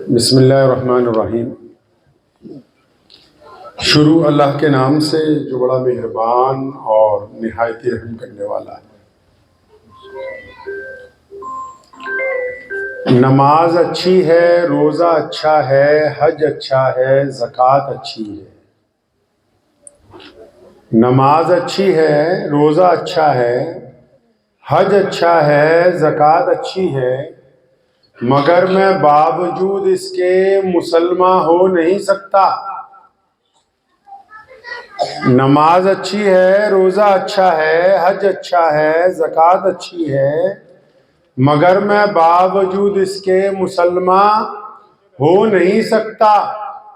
بسم اللہ الرحمن الرحیم۔ شروع اللہ کے نام سے جو بڑا مہربان اور نہایت رحم کرنے والا ہے۔ نماز اچھی ہے، روزہ اچھا ہے، حج اچھا ہے، زکوٰۃ اچھی ہے۔ نماز اچھی ہے، روزہ اچھا ہے، حج اچھا ہے، زکوٰۃ اچھی ہے، مگر میں باوجود اس کے مسلمان ہو نہیں سکتا۔ نماز اچھی ہے، روزہ اچھا ہے، حج اچھا ہے، زکوٰۃ اچھی ہے، مگر میں باوجود اس کے مسلمان ہو نہیں سکتا،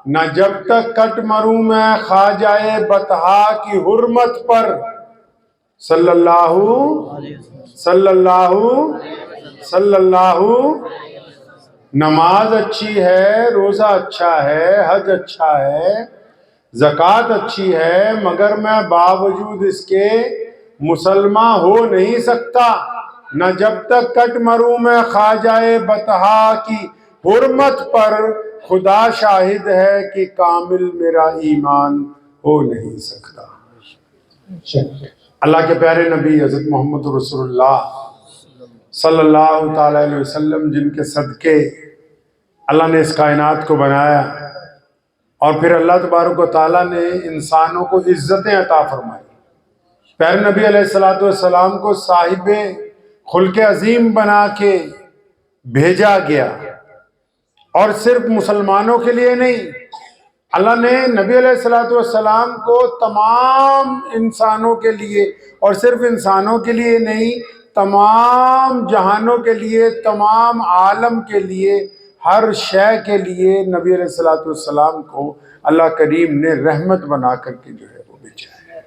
نہ جب تک کٹ مروں میں خواجہ بطحا کی حرمت پر صلی اللہ۔ نماز اچھی ہے، روزہ اچھا ہے، حج اچھا ہے، زکوٰۃ اچھی ہے، مگر میں باوجود اس کے مسلمان ہو نہیں سکتا، نہ جب تک کٹ مروں میں خواجہ بطحا کی حرمت پر، خدا شاہد ہے کہ کامل میرا ایمان ہو نہیں سکتا۔ اللہ کے پیارے نبی حضرت محمد رسول اللہ صلی اللہ تعالیٰ علیہ وسلم، جن کے صدقے اللہ نے اس کائنات کو بنایا، اور پھر اللہ تبارک و تعالیٰ نے انسانوں کو عزتیں عطا فرمائی۔ پیارے نبی علیہ السلام کو صاحب خلق عظیم بنا کے بھیجا گیا، اور صرف مسلمانوں کے لیے نہیں، اللہ نے نبی علیہ السلام کو تمام انسانوں کے لیے، اور صرف انسانوں کے لیے نہیں، تمام جہانوں کے لیے، تمام عالم کے لیے، ہر شے کے لیے نبی علیہ السلام کو اللہ کریم نے رحمت بنا کر کے جو ہے وہ بھیجا ہے۔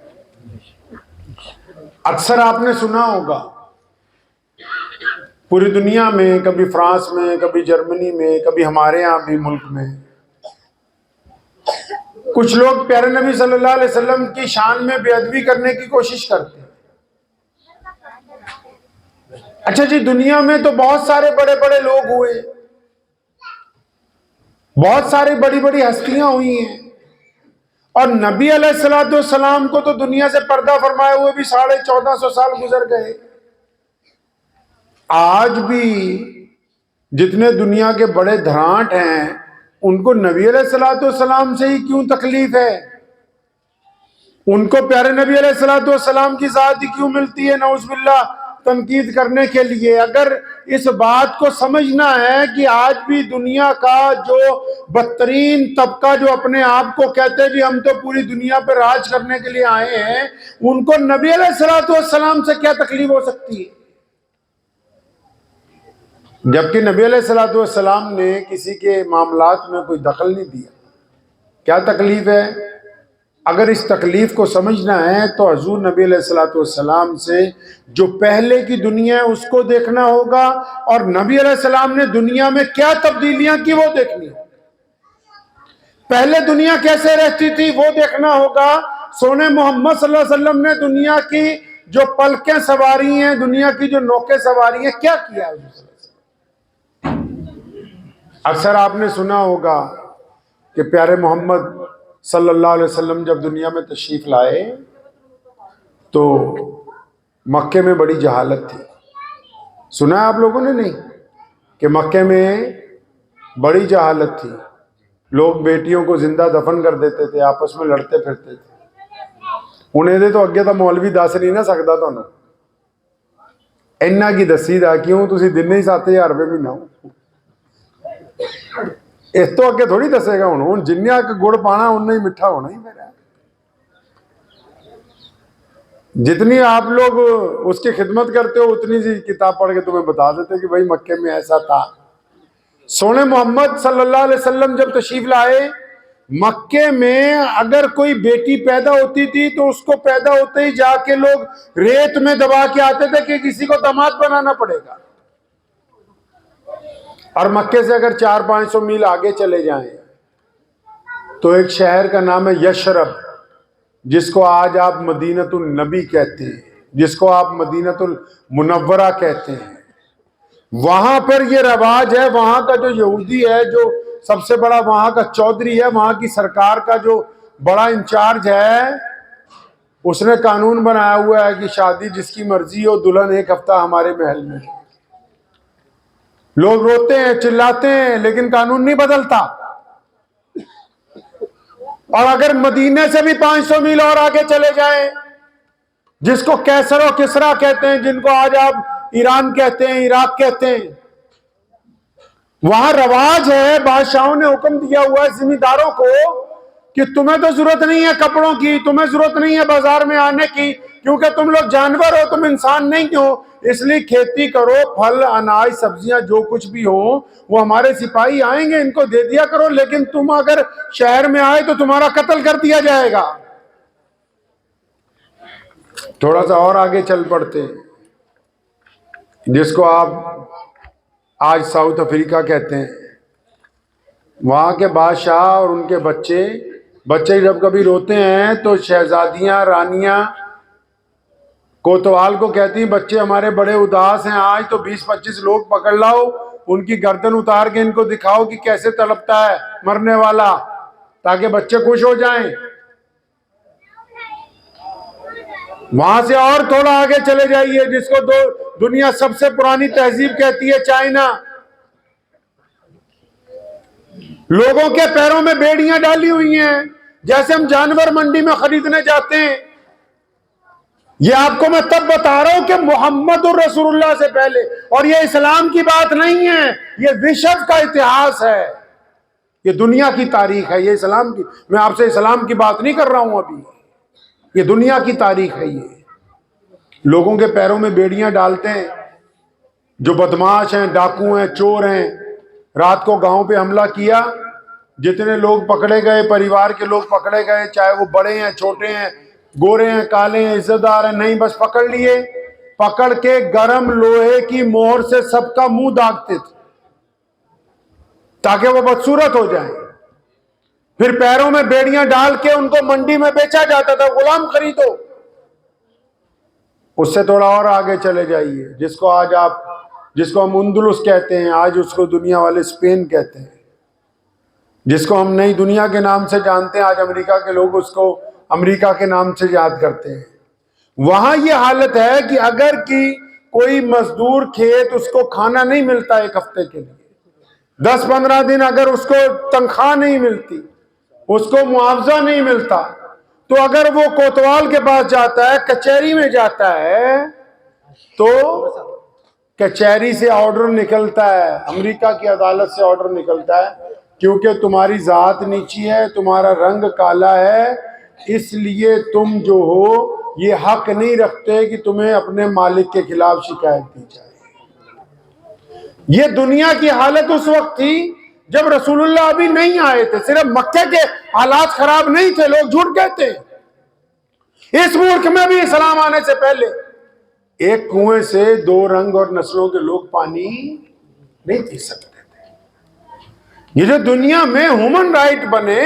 اکثر آپ نے سنا ہوگا پوری دنیا میں، کبھی فرانس میں، کبھی جرمنی میں، کبھی ہمارے ہاں بھی ملک میں، کچھ لوگ پیارے نبی صلی اللہ علیہ وسلم کی شان میں بے ادبی کرنے کی کوشش کرتے ہیں۔ اچھا جی، دنیا میں تو بہت سارے بڑے بڑے لوگ ہوئے، بہت ساری بڑی بڑی ہستیاں ہوئی ہیں، اور نبی علیہ السلام کو تو دنیا سے پردہ فرمائے ہوئے بھی 1450 سال گزر گئے۔ آج بھی جتنے دنیا کے بڑے دھرانٹ ہیں، ان کو نبی علیہ السلام سے ہی کیوں تکلیف ہے؟ ان کو پیارے نبی علیہ السلام کی ذات ہی کیوں ملتی ہے نعوذ باللہ تنقید کرنے کے لیے؟ اگر اس بات کو سمجھنا ہے کہ آج بھی دنیا کا جو بدترین طبقہ جو اپنے آپ کو کہتے بھی ہم تو پوری دنیا پہ راج کرنے کے لیے آئے ہیں، ان کو نبی علیہ السلام سے کیا تکلیف ہو سکتی ہے؟ جبکہ نبی علیہ السلام نے کسی کے معاملات میں کوئی دخل نہیں دیا۔ کیا تکلیف ہے؟ اگر اس تکلیف کو سمجھنا ہے تو حضور نبی علیہ السلام سے جو پہلے کی دنیا ہے اس کو دیکھنا ہوگا، اور نبی علیہ السلام نے دنیا میں کیا تبدیلیاں کی وہ دیکھنی ہوگی۔ پہلے دنیا کیسے رہتی تھی وہ دیکھنا ہوگا۔ سونے محمد صلی اللہ علیہ وسلم نے دنیا کی جو پلکیں سواری ہیں، دنیا کی جو نوکیں سواری ہیں، کیا کیا ہے؟ اکثر آپ نے سنا ہوگا کہ پیارے محمد صلی اللہ علیہ وسلم جب دنیا میں تشریف لائے تو مکے میں بڑی جہالت تھی۔ سنا ہے آپ لوگوں نے؟ نہیں، کہ مکے میں بڑی جہالت تھی، لوگ بیٹیوں کو زندہ دفن کر دیتے تھے، آپس میں لڑتے پھرتے تھے۔ انہیں دے تو اگے تو مولوی دس نہیں نہ سکتا تھانوں، اینا کی دسی دا کیوں تسی دن ہی 7,000 روپے مہینہ ہو، اس تو اگے تھوڑی دسے گا۔ ہوں جنیا کہ گڑ پانا انہیں ہی میٹھا ہونا ہی میرا۔ جتنی آپ لوگ اس کی خدمت کرتے ہو اتنی سی کتاب پڑھ کے تمہیں بتا دیتے کہ بھائی مکے میں ایسا تھا۔ سونے محمد صلی اللہ علیہ وسلم جب تشریف لائے، مکے میں اگر کوئی بیٹی پیدا ہوتی تھی تو اس کو پیدا ہوتے ہی جا کے لوگ ریت میں دبا کے آتے تھے کہ کسی کو داماد بنانا پڑے گا۔ اور مکے سے اگر 400-500 میل آگے چلے جائیں تو ایک شہر کا نام ہے یشرب، جس کو آج آپ مدینۃ النبی کہتے ہیں۔ جس کو آپ مدینۃ المنورہ کہتے ہیں، وہاں پر یہ رواج ہے. وہاں کا جو یہودی ہے، جو سب سے بڑا وہاں کا چودھری ہے، وہاں کی سرکار کا جو بڑا انچارج ہے، اس نے قانون بنایا ہوا ہے کہ شادی جس کی مرضی ہو، دلہن ایک ہفتہ ہمارے محل میں. لوگ روتے ہیں، چلاتے ہیں، لیکن قانون نہیں بدلتا. اور اگر مدینے سے بھی 500 میل اور آگے چلے جائیں، جس کو کیسر و کسرا کہتے ہیں، جن کو آج آپ ایران کہتے ہیں، عراق کہتے ہیں، وہاں رواج ہے. بادشاہوں نے حکم دیا ہوا ہے زمینداروں کو کہ تمہیں تو ضرورت نہیں ہے کپڑوں کی، تمہیں ضرورت نہیں ہے بازار میں آنے کی، کیونکہ تم لوگ جانور ہو، تم انسان نہیں ہو. اس لیے کھیتی کرو، پھل اناج سبزیاں جو کچھ بھی ہوں وہ ہمارے سپاہی آئیں گے، ان کو دے دیا کرو. لیکن تم اگر شہر میں آئے تو تمہارا قتل کر دیا جائے گا. تھوڑا سا اور آگے چل پڑتے ہیں، جس کو آپ آج ساؤتھ افریقہ کہتے ہیں. وہاں کے بادشاہ اور ان کے بچے جب کبھی روتے ہیں تو شہزادیاں، رانیاں کوتوال کو کہتی ہیں بچے ہمارے بڑے اداس ہیں، آج تو 20-25 لوگ پکڑ لاؤ، ان کی گردن اتار کے ان کو دکھاؤ کہ کیسے تڑپتا ہے مرنے والا، تاکہ بچے خوش ہو جائیں. وہاں سے اور تھوڑا آگے چلے جائیے، جس کو دنیا سب سے پرانی تہذیب کہتی ہے، چائنا. لوگوں کے پیروں میں بیڑیاں ڈالی ہوئی ہیں، جیسے ہم جانور منڈی میں خریدنے جاتے ہیں. یہ آپ کو میں تب بتا رہا ہوں کہ محمد الرسول اللہ سے پہلے، اور یہ اسلام کی بات نہیں ہے، یہ وشو کا اتہاس ہے، یہ دنیا کی تاریخ ہے. یہ اسلام کی، میں آپ سے اسلام کی بات نہیں کر رہا ہوں ابھی، یہ دنیا کی تاریخ ہے. یہ لوگوں کے پیروں میں بیڑیاں ڈالتے ہیں، جو بدماش ہیں، ڈاکو ہیں، چور ہیں. رات کو گاؤں پہ حملہ کیا، جتنے لوگ پکڑے گئے، پریوار کے لوگ پکڑے گئے، چاہے وہ بڑے ہیں، چھوٹے ہیں، گورے ہیں، کالے ہیں، عزت دار ہیں، نہیں، بس پکڑ لیے. پکڑ کے گرم لوہے کی مہر سے سب کا منہ داغتے تھے تاکہ وہ بدصورت ہو جائیں. پھر پیروں میں بیڑیاں ڈال کے ان کو منڈی میں بیچا جاتا تھا، غلام خریدو. اس سے تھوڑا اور آگے چلے جائیے، جس کو ہم اندلس کہتے ہیں، آج اس کو دنیا والے اسپین کہتے ہیں، جس کو ہم نئی دنیا کے نام سے جانتے ہیں. آج امریکہ کے لوگ اس کو امریکہ کے نام سے یاد کرتے ہیں. وہاں یہ حالت ہے کہ اگر کوئی مزدور کھیت، اس کو کھانا نہیں ملتا ایک ہفتے کے لیے، 10-15 دن اگر اس کو تنخواہ نہیں ملتی، اس کو معاوضہ نہیں ملتا، تو اگر وہ کوتوال کے پاس جاتا ہے، کچہری میں جاتا ہے، تو کچہری سے آرڈر نکلتا ہے، امریکہ کی عدالت سے آرڈر نکلتا ہے، کیونکہ تمہاری ذات نیچی ہے، تمہارا رنگ کالا ہے، اس لیے تم جو ہو یہ حق نہیں رکھتے کہ تمہیں اپنے مالک کے خلاف شکایت دی جائے. یہ دنیا کی حالت اس وقت تھی جب رسول اللہ ابھی نہیں آئے تھے. صرف مکہ کے حالات خراب نہیں تھے، لوگ جھوٹ کہتے ہیں. اس ملک میں بھی اسلام آنے سے پہلے ایک کنویں سے 2 رنگ اور نسلوں کے لوگ پانی نہیں پی سکتے تھے. یہ جو دنیا میں ہیومن رائٹ بنے،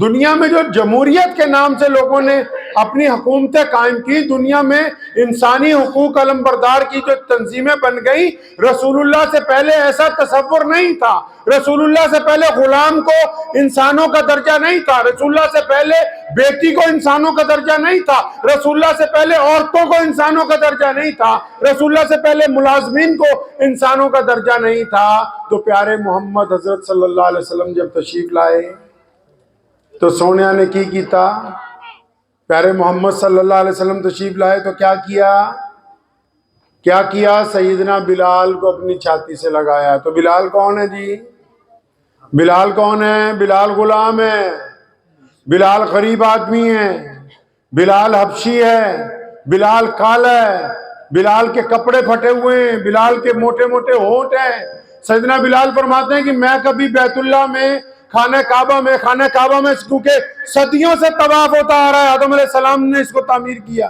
دنیا میں جو جمہوریت کے نام سے لوگوں نے اپنی حکومتیں قائم کی، دنیا میں انسانی حقوق علمبردار کی جو تنظیمیں بن گئی، رسول اللہ سے پہلے ایسا تصور نہیں تھا. رسول اللہ سے پہلے غلام کو انسانوں کا درجہ نہیں تھا. رسول اللہ سے پہلے بیٹی کو انسانوں کا درجہ نہیں تھا. رسول اللہ سے پہلے عورتوں کو انسانوں کا درجہ نہیں تھا. رسول اللہ سے پہلے ملازمین کو انسانوں کا درجہ نہیں تھا. تو پیارے محمد حضرت صلی اللہ علیہ وسلم جب تشریف لائے تو سونیا نے کی کیتا؟ پیارے محمد صلی اللہ علیہ وسلم تشریف لائے تو کیا کیا؟ سیدنا بلال کو اپنی چھاتی سے لگایا. تو بلال کون ہے جی؟ بلال کون ہے؟ بلال غلام ہے، بلال غریب آدمی ہے، بلال حبشی ہے، بلال کالا ہے، بلال کے کپڑے پھٹے ہوئے ہیں، بلال کے موٹے موٹے ہونٹ ہیں. سیدنا بلال فرماتے ہیں کہ میں کبھی بیت اللہ میں، خانہ کعبہ میں کیونکہ صدیوں سے طواف ہوتا آ رہا ہے، آدم علیہ السلام نے اس کو تعمیر کیا،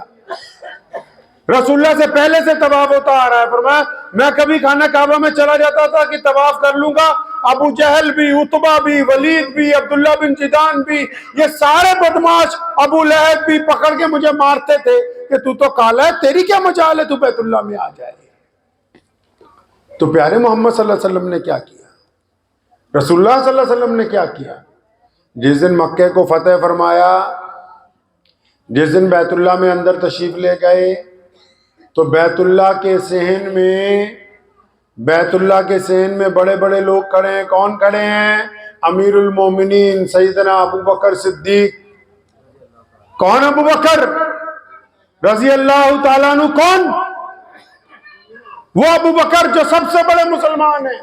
رسول اللہ سے پہلے سے طواف ہوتا آ رہا ہے. فرمایا میں کبھی خانہ کعبہ میں چلا جاتا تھا کہ طواف کر لوں گا، ابو جہل بھی، عتبہ بھی، ولید بھی، عبداللہ بن جدان بھی، یہ سارے بدماش، ابو لہب بھی پکڑ کے مجھے مارتے تھے. کہ تو کالا ہے، تیری کیا مجال ہے تو بیت اللہ میں آ جائے۔ تو پیارے محمد صلی اللہ علیہ وسلم نے کیا کیا، رسول اللہ صلی اللہ علیہ وسلم نے کیا کیا؟ جس دن مکے کو فتح فرمایا، جس دن بیت اللہ میں اندر تشریف لے گئے، تو بیت اللہ کے صحن میں بڑے بڑے لوگ کھڑے ہیں۔ کون کھڑے ہیں؟ امیر المومنین سیدنا ابو بکر صدیق۔ کون ابو بکر رضی اللہ تعالیٰ عنہ؟ کون؟ وہ ابو بکر جو سب سے بڑے مسلمان ہیں،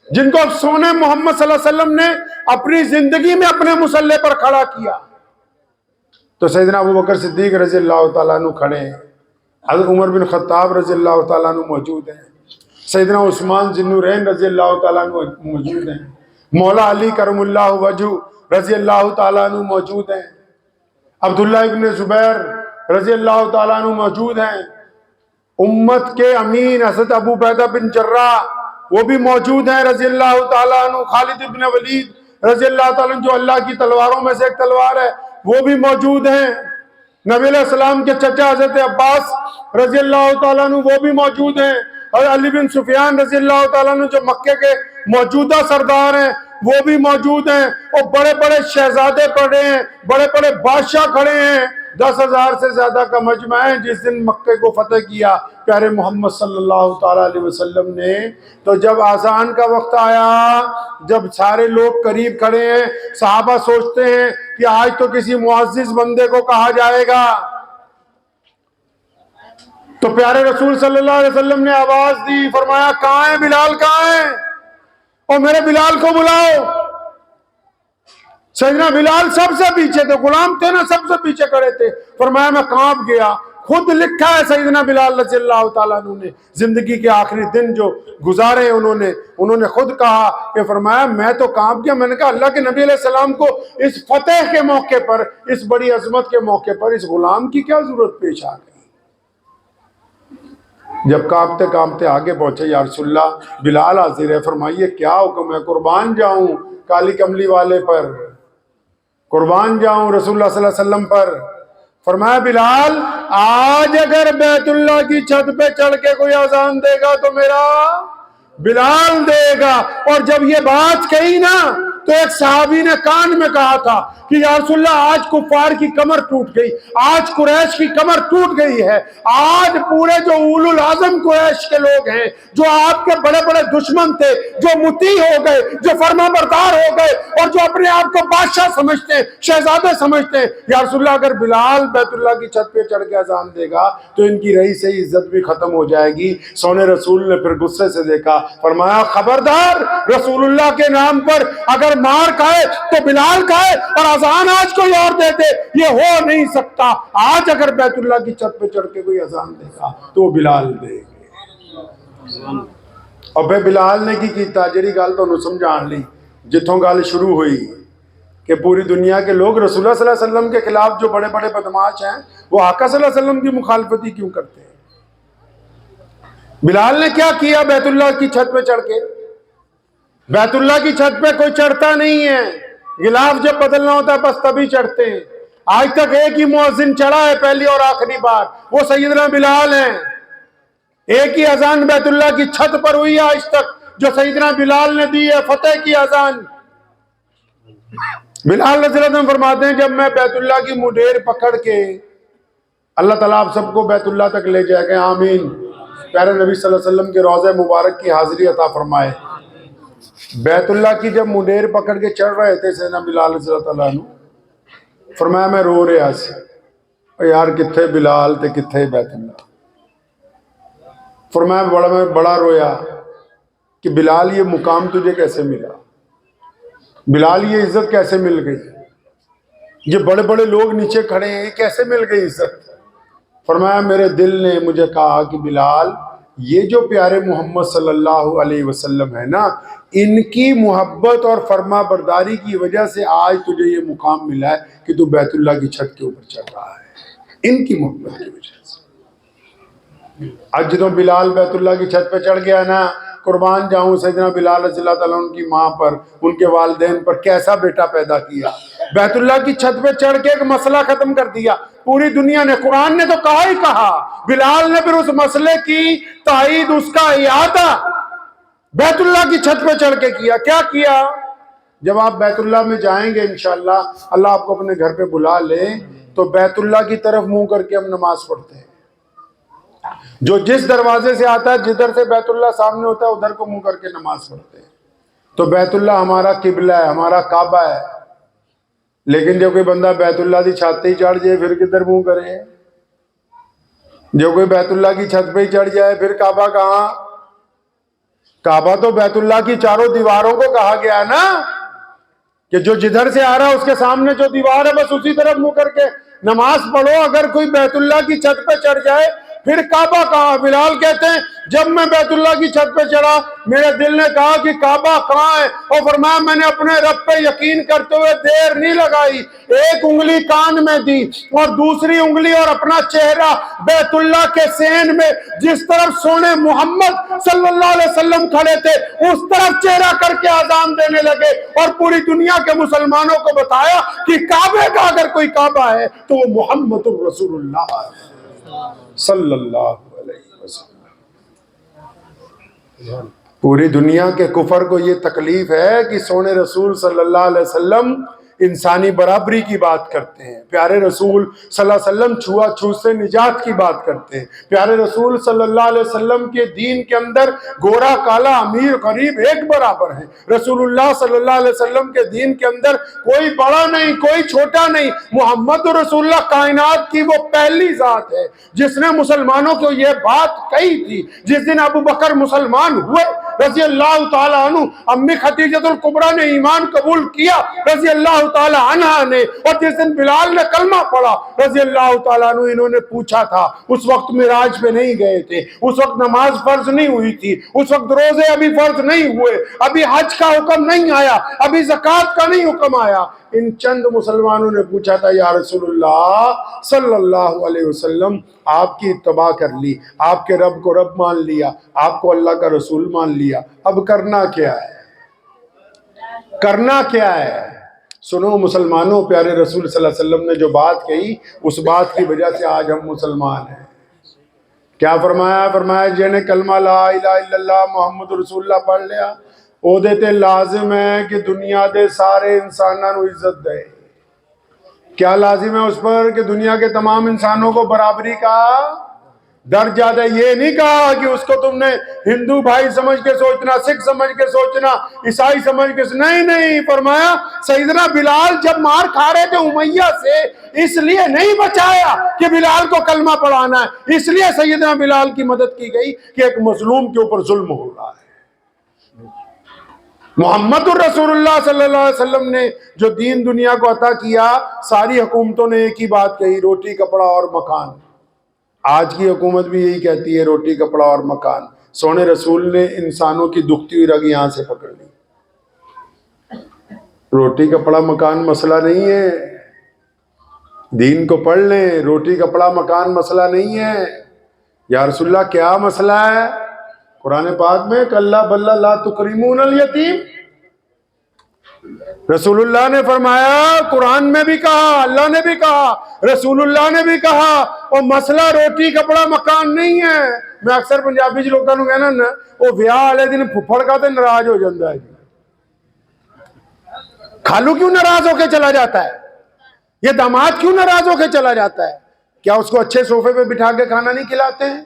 جن کو سونے محمد صلی اللہ علیہ وسلم نے اپنی زندگی میں اپنے مسلح پر کھڑا کیا۔ تو سیدنا ابو بکر صدیق رضی اللہ تعالیٰ عنہ کھڑے ہیں، حضرت عمر بن خطاب رضی اللہ تعالیٰ عنہ موجود ہیں، سیدنا عثمان ذی النورین رضی اللہ تعالیٰ عنہ موجود ہیں، مولا علی کرم اللہ وجہ رضی اللہ تعالیٰ عنہ موجود ہیں، عبداللہ ابن زبیر رضی اللہ تعالیٰ عنہ موجود ہیں، امت کے امین حضرت ابو عبیدہ بن جراح وہ بھی موجود ہیں رضی اللہ تعالیٰ عنہ، خالد ابن ولید رضی اللہ تعالیٰ عنہ جو اللہ کی تلواروں میں سے ایک تلوار ہے وہ بھی موجود ہیں، نبی علیہ السلام کے چچا حضرت عباس رضی اللہ تعالیٰ عنہ وہ بھی موجود ہیں، اور علی بن سفیان رضی اللہ تعالیٰ عنہ جو مکے کے موجودہ سردار ہیں وہ بھی موجود ہیں، اور بڑے بڑے شہزادے پڑے ہیں، بڑے بڑے بادشاہ کھڑے ہیں، 10,000 سے زیادہ کا مجمع ہے۔ جس دن مکے کو فتح کیا پیارے محمد صلی اللہ تعالیٰ علیہ وسلم نے، تو جب آذان کا وقت آیا، جب سارے لوگ قریب کھڑے ہیں، صحابہ سوچتے ہیں کہ آج تو کسی معزز بندے کو کہا جائے گا، تو پیارے رسول صلی اللہ علیہ وسلم نے آواز دی، فرمایا کہاں ہے بلال، کہاں ہے؟ اور میرے بلال کو بلاؤ۔ سیدنا بلال سب سے پیچھے تھے، غلام تھے نا، سب سے پیچھے کھڑے تھے۔ فرمایا میں کانپ گیا۔ خود لکھا ہے سیدنا بلال رضی اللہ تعالیٰ عنہ نے زندگی کے آخری دن جو گزارے انہوں نے خود کہا کہ فرمایا میں تو کانپ گیا، میں نے کہا اللہ کے نبی علیہ السلام کو اس فتح کے موقع پر، اس بڑی عظمت کے موقع پر اس غلام کی کیا ضرورت پیش آ گئی؟ جب کانپتے کانپتے آگے پہنچے، یا رسول اللہ بلال حاضر ہے، فرمائیے کیا حکم ہے؟ قربان جاؤں کالی کملی والے پر، قربان جاؤں رسول اللہ صلی اللہ علیہ وسلم پر۔ فرمایا بلال آج اگر بیت اللہ کی چھت پہ چڑھ کے کوئی اذان دے گا تو میرا بلال دے گا۔ اور جب یہ بات کہی نا تو ایک صحابی نے کان میں کہا تھا کہ یا رسول اللہ آج کفار کی کمر ٹوٹ گئی، آج قریش کی کمر ٹوٹ گئی ہے، آج پورے جو اولو العزم قریش کے لوگ ہیں، جو آپ کے بڑے بڑے دشمن تھے، جو مطیع ہو گئے، جو فرما بردار ہو گئے، اور جو اپنے آپ کو بادشاہ سمجھتے ہیں، شہزادے سمجھتے ہیں، یا رسول اللہ اگر بلال بیت اللہ کی چھت پہ چڑھ کے اذان دے گا تو ان کی رہی سے عزت بھی ختم ہو جائے گی۔ سونے رسول نے پھر غصے سے دیکھا، فرمایا خبردار، رسول اللہ کے نام پر اگر مار کھائے تو بلال کھائے، اور اذان آج کوئی اور دیتے، یہ ہو نہیں سکتا۔ آج اگر بیت اللہ کی چھت پہ چڑھ کے کوئی اذان دے گا تو وہ بلال دے گے۔ اور پھر بلال نے کی کیتا، جیڑی گل تو سمجھان لی، جتوں گل شروع ہوئی کہ پوری دنیا کے لوگ رسول اللہ صلی اللہ علیہ وسلم کے خلاف جو بڑے بڑے بدماش ہیں وہ آقا صلی اللہ علیہ وسلم کی مخالفتی کیوں کرتے ہیں؟ بلال نے کیا کیا؟ بیت اللہ کی چھت پہ چڑھ کے، بیت اللہ کی چھت پہ کوئی چڑھتا نہیں ہے، غلاف جب بدلنا ہوتا ہے بس تبھی چڑھتے ہیں۔ آج تک ایک ہی مؤذن چڑھا ہے پہلی اور آخری بار، وہ سیدنا بلال ہیں۔ ایک ہی اذان بیت اللہ کی چھت پر ہوئی ہے آج تک جو سیدنا بلال نے دی ہے، فتح کی اذان۔ بلال رضی اللہ عنہ فرماتے ہیں جب میں بیت اللہ کی مڈیر پکڑ کے، اللہ تعالیٰ آپ سب کو بیت اللہ تک لے جائے گا، آمین۔ پیارے نبی صلی اللہ علیہ وسلم کے روضہ مبارک کی حاضری عطا فرمائے۔ بیت اللہ کی جب مڈیر پکڑ کے چڑھ رہے تھے سیدنا بلال رضی اللہ عنہ، فرمایا میں رو رہا سی، یار کتھے بلال تے کتھے بیت اللہ۔ فرمایا میں بڑا رویا کہ بلال یہ مقام تجھے کیسے ملا، بلال یہ عزت کیسے مل گئی، یہ بڑے بڑے لوگ نیچے کھڑے ہیں، کیسے مل گئی عزت؟ فرمایا میرے دل نے مجھے کہا کہ بلال یہ جو پیارے محمد صلی اللہ علیہ وسلم ہے نا، ان کی محبت اور فرما برداری کی وجہ سے آج تجھے یہ مقام ملا ہے کہ تو بیت اللہ کی چھت کے اوپر چڑھ رہا ہے، ان کی محبت کی وجہ سے۔ آج جدوں بلال بیت اللہ کی چھت پہ چڑھ گیا نا، قربان جاؤں سیدنا بلال رضی اللہ تعالیٰ عنہ کی ماں پر، ان کے والدین پر کیسا بیٹا پیدا کیا۔ بیت اللہ کی چھت پہ چڑھ کے ایک مسئلہ ختم کر دیا پوری دنیا نے. قرآن نے تو کہا ہی کہا, بلال نے پھر اس مسئلے کی تائید, اس کا احاطہ بیت اللہ کی چھت پہ چڑھ کے کیا. کیا کیا؟ جب آپ بیت اللہ میں جائیں گے انشاءاللہ, اللہ آپ کو اپنے گھر پہ بلا لے, تو بیت اللہ کی طرف منہ کر کے ہم نماز پڑھتے ہیں. جو جس دروازے سے آتا ہے, جدھر سے بیت اللہ سامنے ہوتا ہے, ادھر کو منہ کر کے نماز پڑھتے ہیں. تو بیت اللہ ہمارا قبلہ ہے, ہمارا کعبہ ہے. لیکن جب کوئی بندہ بیت اللہ کی چھت ہی چڑھ جائے, پھر کدھر منہ کرے؟ جو کوئی بیت اللہ کی چھت پہ ہی چڑھ جائے, پھر کعبہ کہاں؟ کعبہ تو بیت اللہ کی چاروں دیواروں کو کہا گیا ہے نا, کہ جو جدھر سے آ رہا ہے اس کے سامنے جو دیوار ہے بس اسی طرف منہ کر کے نماز پڑھو. اگر کوئی بیت اللہ کی چھت پہ چڑھ جائے, پھر کعبہ کہاں؟ بلال کہتے ہیں جب میں بیت اللہ کی چھت پہ چڑھا, میرے دل نے کہا کہ کعبہ کہاں ہے, اور فرمایا میں نے اپنے رب پہ یقین کرتے ہوئے دیر نہیں لگائی, ایک انگلی کان میں دی اور دوسری انگلی اور اپنا چہرہ بیت اللہ کے سین میں جس طرف سونے محمد صلی اللہ علیہ وسلم کھڑے تھے اس طرف چہرہ کر کے اذان دینے لگے, اور پوری دنیا کے مسلمانوں کو بتایا کہ کعبے کا اگر کوئی کعبہ ہے تو وہ محمد الرسول اللہ صلی اللہ علیہ وسلم. پوری دنیا کے کفر کو یہ تکلیف ہے کہ سونے رسول صلی اللہ علیہ وسلم انسانی برابری کی بات کرتے ہیں. پیارے رسول صلی اللہ علیہ وسلم چھوا چھوت سے نجات کی بات کرتے ہیں. پیارے رسول صلی اللہ علیہ وسلم کے دین کے اندر گورا کالا امیر غریب ایک برابر ہیں. رسول اللہ صلی اللہ علیہ وسلم کے دین کے اندر کوئی بڑا نہیں, کوئی چھوٹا نہیں. محمد رسول اللہ کائنات کی وہ پہلی ذات ہے جس نے مسلمانوں کو یہ بات کہی تھی. جس دن ابو بکر مسلمان ہوئے رضی اللہ تعالیٰ عنہ, امی خدیجہ الکبریٰ نے ایمان قبول کیا رضی اللہ تعالیٰ عنہ نے, اور جس دن بلال نے کلمہ پڑھا رضی اللہ تعالیٰ عنہ, انہوں نے پوچھا تھا, اس وقت معراج پہ نہیں گئے تھے, اس وقت نماز فرض نہیں ہوئی تھی, اس وقت روزے ابھی فرض نہیں ہوئے, ابھی حج کا حکم نہیں آیا, ابھی زکوٰۃ کا نہیں حکم آیا. ان چند مسلمانوں نے پوچھا تھا یا رسول اللہ صلی اللہ علیہ وسلم, آپ کی اتباع کر لی, آپ کے رب کو رب مان لیا, آپ کو اللہ کا رسول مان لیا, اب کرنا کیا ہے؟ کرنا کیا ہے؟ سنو مسلمانوں, پیارے رسول صلی اللہ علیہ وسلم نے جو بات کہی اس بات کی وجہ سے آج ہم مسلمان ہیں. کیا فرمایا؟ فرمایا جنہیں کلمہ لا الہ الا اللہ محمد رسول اللہ پڑھ لیا, او دیتے لازم ہے کہ دنیا دے سارے انسانوں کو عزت دے. کیا لازم ہے اس پر؟ کہ دنیا کے تمام انسانوں کو برابری کا درجہ دے. یہ نہیں کہا کہ اس کو تم نے ہندو بھائی سمجھ کے سوچنا, سکھ سمجھ کے سوچنا, عیسائی سمجھ کے, نہیں. فرمایا سیدنا بلال جب مار کھا رہے تھے امیہ سے, اس لیے نہیں بچایا کہ بلال کو کلمہ پڑھانا ہے, اس لیے سیدنا بلال کی مدد کی گئی کہ ایک مظلوم کے اوپر ظلم ہو رہا ہے. محمد الرسول اللہ صلی اللہ علیہ وسلم نے جو دین دنیا کو عطا کیا, ساری حکومتوں نے ایک ہی بات کہی, روٹی کپڑا اور مکان. آج کی حکومت بھی یہی کہتی ہے, روٹی کپڑا اور مکان. سونے رسول نے انسانوں کی دکھتی ہوئی رگ یہاں سے پکڑ لی. روٹی کپڑا مکان مسئلہ نہیں ہے, دین کو پڑھ لیں. روٹی کپڑا مکان مسئلہ نہیں ہے. یا رسول اللہ کیا مسئلہ ہے؟ قرآن پاک میں کلا بلا لا تکرمون الیتیم, رسول اللہ نے فرمایا, قرآن میں بھی کہا, اللہ نے بھی کہا, رسول اللہ نے بھی کہا, اور مسئلہ روٹی کپڑا مکان نہیں ہے. میں اکثر پنجابی لوگوں کو کہنا نا, وہ ویاہ والے دن پھپھڑ کا تے ناراض ہو جاتا ہے. کھالو کیوں ناراض ہو کے چلا جاتا ہے؟ یہ داماد کیوں ناراض ہو کے چلا جاتا ہے؟ کیا اس کو اچھے صوفے پہ بٹھا کے کھانا نہیں کھلاتے ہیں؟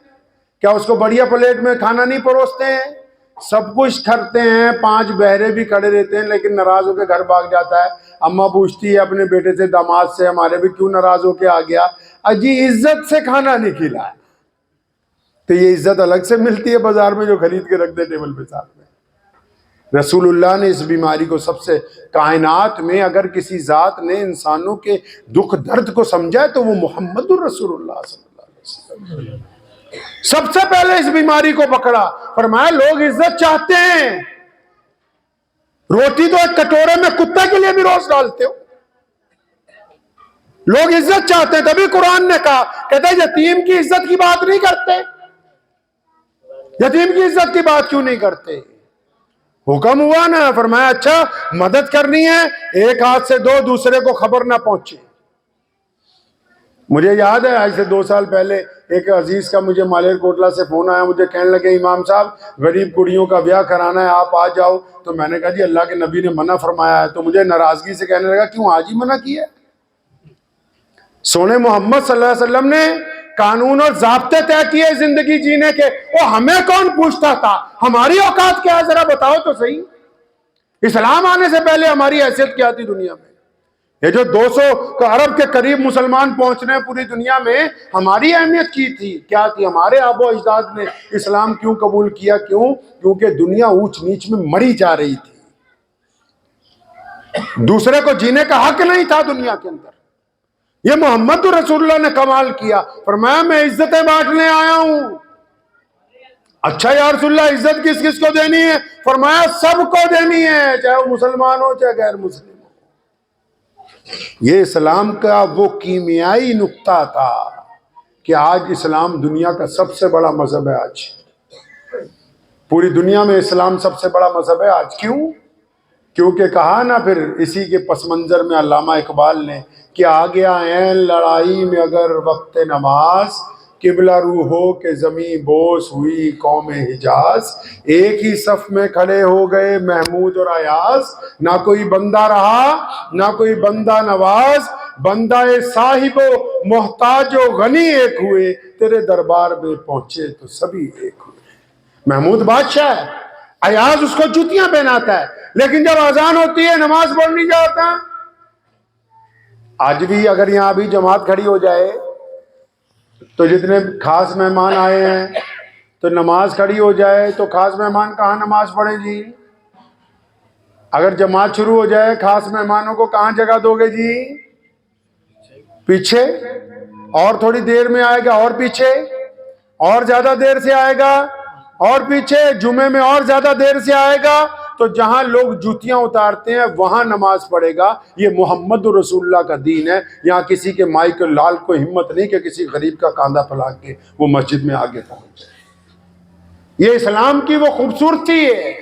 کیا اس کو بڑھیا پلیٹ میں کھانا نہیں پروستے ہیں؟ سب کچھ کرتے ہیں, 5 بہرے بھی کھڑے رہتے ہیں, لیکن ناراض ہو کے گھر بھاگ جاتا ہے. اماں پوچھتی ہے اپنے بیٹے سے, داماد سے, ہمارے بھی کیوں ناراض ہو کے آ گیا؟ اجی عزت سے کھانا نہیں کھلایا. تو یہ عزت الگ سے ملتی ہے بازار میں جو خرید کے رکھ دے ٹیبل پہ ساتھ میں. رسول اللہ نے اس بیماری کو سب سے, کائنات میں اگر کسی ذات نے انسانوں کے دکھ درد کو سمجھا ہے تو وہ محمد الرسول اللہ صلی اللہ علیہ وسلم سب سے پہلے اس بیماری کو پکڑا. فرمایا لوگ عزت چاہتے ہیں, روٹی تو ایک کٹورے میں کتے کے لیے بھی روز ڈالتے ہو. لوگ عزت چاہتے ہیں, تبھی قرآن نے کہا, کہتے ہیں یتیم کی عزت کی بات نہیں کرتے. یتیم کی عزت کی بات کیوں نہیں کرتے؟ حکم ہوا نا، فرمایا اچھا مدد کرنی ہے ایک ہاتھ سے دو، دوسرے کو خبر نہ پہنچے۔ مجھے یاد ہے آج سے 2 سال پہلے ایک عزیز کا مجھے مالیر کوٹلہ سے فون آیا، مجھے کہنے لگے امام صاحب غریب کڑیوں کا بیاہ کرانا ہے، آپ آ جاؤ۔ تو میں نے کہا جی اللہ کے نبی نے منع فرمایا ہے۔ تو مجھے ناراضگی سے کہنے لگا کیوں آج ہی منع کیا ہے؟ سونے محمد صلی اللہ علیہ وسلم نے قانون اور ضابطے طے کیے زندگی جینے کے، وہ ہمیں کون پوچھتا تھا؟ ہماری اوقات کیا ہے ذرا بتاؤ تو صحیح۔ اسلام آنے سے پہلے ہماری حیثیت کیا تھی دنیا میں؟ یہ جو 200 ارب کے قریب مسلمان پہنچ رہے ہیں پوری دنیا میں، ہماری اہمیت کی تھی کیا تھی؟ ہمارے آبا و اجداد نے اسلام کیوں قبول کیا؟ کیونکہ دنیا اونچ نیچ میں مری جا رہی تھی، دوسرے کو جینے کا حق نہیں تھا دنیا کے اندر۔ یہ محمد رسول اللہ نے کمال کیا، فرمایا میں عزتیں بانٹنے آیا ہوں۔ اچھا یا رسول اللہ عزت کس کس کو دینی ہے؟ فرمایا سب کو دینی ہے، چاہے وہ مسلمان ہو چاہے غیر مسلم ہو۔ یہ اسلام کا وہ کیمیائی نقطہ تھا کہ آج اسلام دنیا کا سب سے بڑا مذہب ہے۔ آج پوری دنیا میں اسلام سب سے بڑا مذہب ہے آج۔ کیونکہ کہا نا پھر اسی کے پس منظر میں علامہ اقبال نے کہ آ گیا این لڑائی میں اگر وقت نماز، قبلہ رو ہو کہ زمیں بوس ہوئی قوم حجاز، ایک ہی صف میں کھڑے ہو گئے محمود اور ایاز، نہ کوئی بندہ رہا نہ کوئی بندہ نواز، بندہ صاحب و محتاج و غنی ایک ہوئے، تیرے دربار میں پہنچے تو سبھی ایک ہوئے۔ محمود بادشاہ ہے، ایاز اس کو جوتیاں پہناتا ہے، لیکن جب اذان ہوتی ہے نماز پڑھنی جاتا ہے۔ آج بھی اگر یہاں بھی جماعت کھڑی ہو جائے تو جتنے خاص مہمان آئے ہیں تو نماز کھڑی ہو جائے تو خاص مہمان کہاں نماز پڑھیں جی؟ اگر جماعت شروع ہو جائے خاص مہمانوں کو کہاں جگہ دو گے جی؟ پیچھے، اور تھوڑی دیر میں آئے گا اور پیچھے، اور زیادہ دیر سے آئے گا اور پیچھے، جمعے میں اور زیادہ دیر سے آئے گا، تو جہاں لوگ جوتیاں اتارتے ہیں وہاں نماز پڑھے گا۔ یہ محمد رسول اللہ کا دین ہے۔ یہاں کسی کے مائی کے لال کو ہمت نہیں کہ کسی غریب کا کاندھا پھیلا کے وہ مسجد میں آگے پہنچ جائے۔ یہ اسلام کی وہ خوبصورتی ہے۔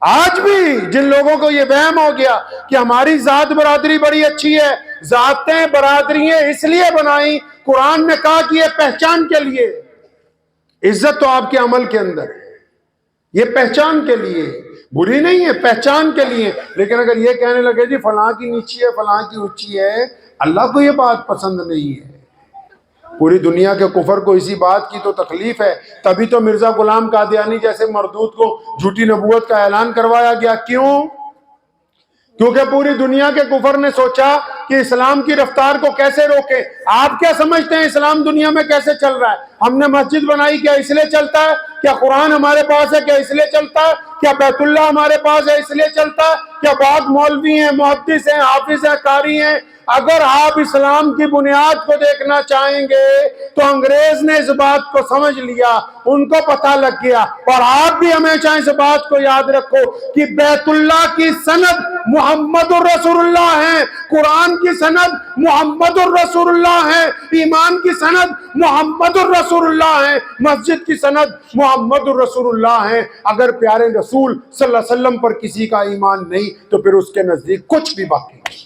آج بھی جن لوگوں کو یہ وہم ہو گیا کہ ہماری ذات برادری بڑی اچھی ہے، ذاتیں برادریاں اس لیے بنائی، قرآن نے کہا کہ یہ پہچان کے لیے، عزت تو آپ کے عمل کے اندر ہے، یہ پہچان کے لیے، بری نہیں ہے، پہچان کے لیے۔ لیکن اگر یہ کہنے لگے جی فلاں کی نیچی ہے فلاں کی اونچی ہے، اللہ کو یہ بات پسند نہیں ہے۔ پوری دنیا کے کفر کو اسی بات کی تو تکلیف ہے، تبھی تو مرزا غلام قادیانی جیسے مردود کو جھوٹی نبوت کا اعلان کروایا گیا۔ کیونکہ پوری دنیا کے کفر نے سوچا کہ اسلام کی رفتار کو کیسے روکیں۔ آپ کیا سمجھتے ہیں اسلام دنیا میں کیسے چل رہا ہے؟ ہم نے مسجد بنائی کیا اس لیے چلتا ہے؟ کیا قرآن ہمارے پاس ہے کیا اس لیے چلتا ہے؟ کیا بیت اللہ ہمارے پاس ہے اس لیے چلتا ہے؟ کیا بعض مولوی ہیں، محدث ہیں، حافظ ہیں، قاری ہیں؟ اگر آپ اسلام کی بنیاد کو دیکھنا چاہیں گے تو انگریز نے اس بات کو سمجھ لیا، ان کو پتہ لگ گیا۔ اور آپ بھی ہمیشہ اس بات کو یاد رکھو کہ بیت اللہ کی سند محمد الرسول اللہ ہے، قرآن کی سند محمد الرسول اللہ ہے، ایمان کی سند محمد الرسول اللہ ہے، مسجد کی سند محمد الرسول اللہ ہے۔ اگر پیارے رسول صلی اللہ علیہ وسلم پر کسی کا ایمان نہیں تو پھر اس کے نزدیک کچھ بھی باقی نہیں ہے۔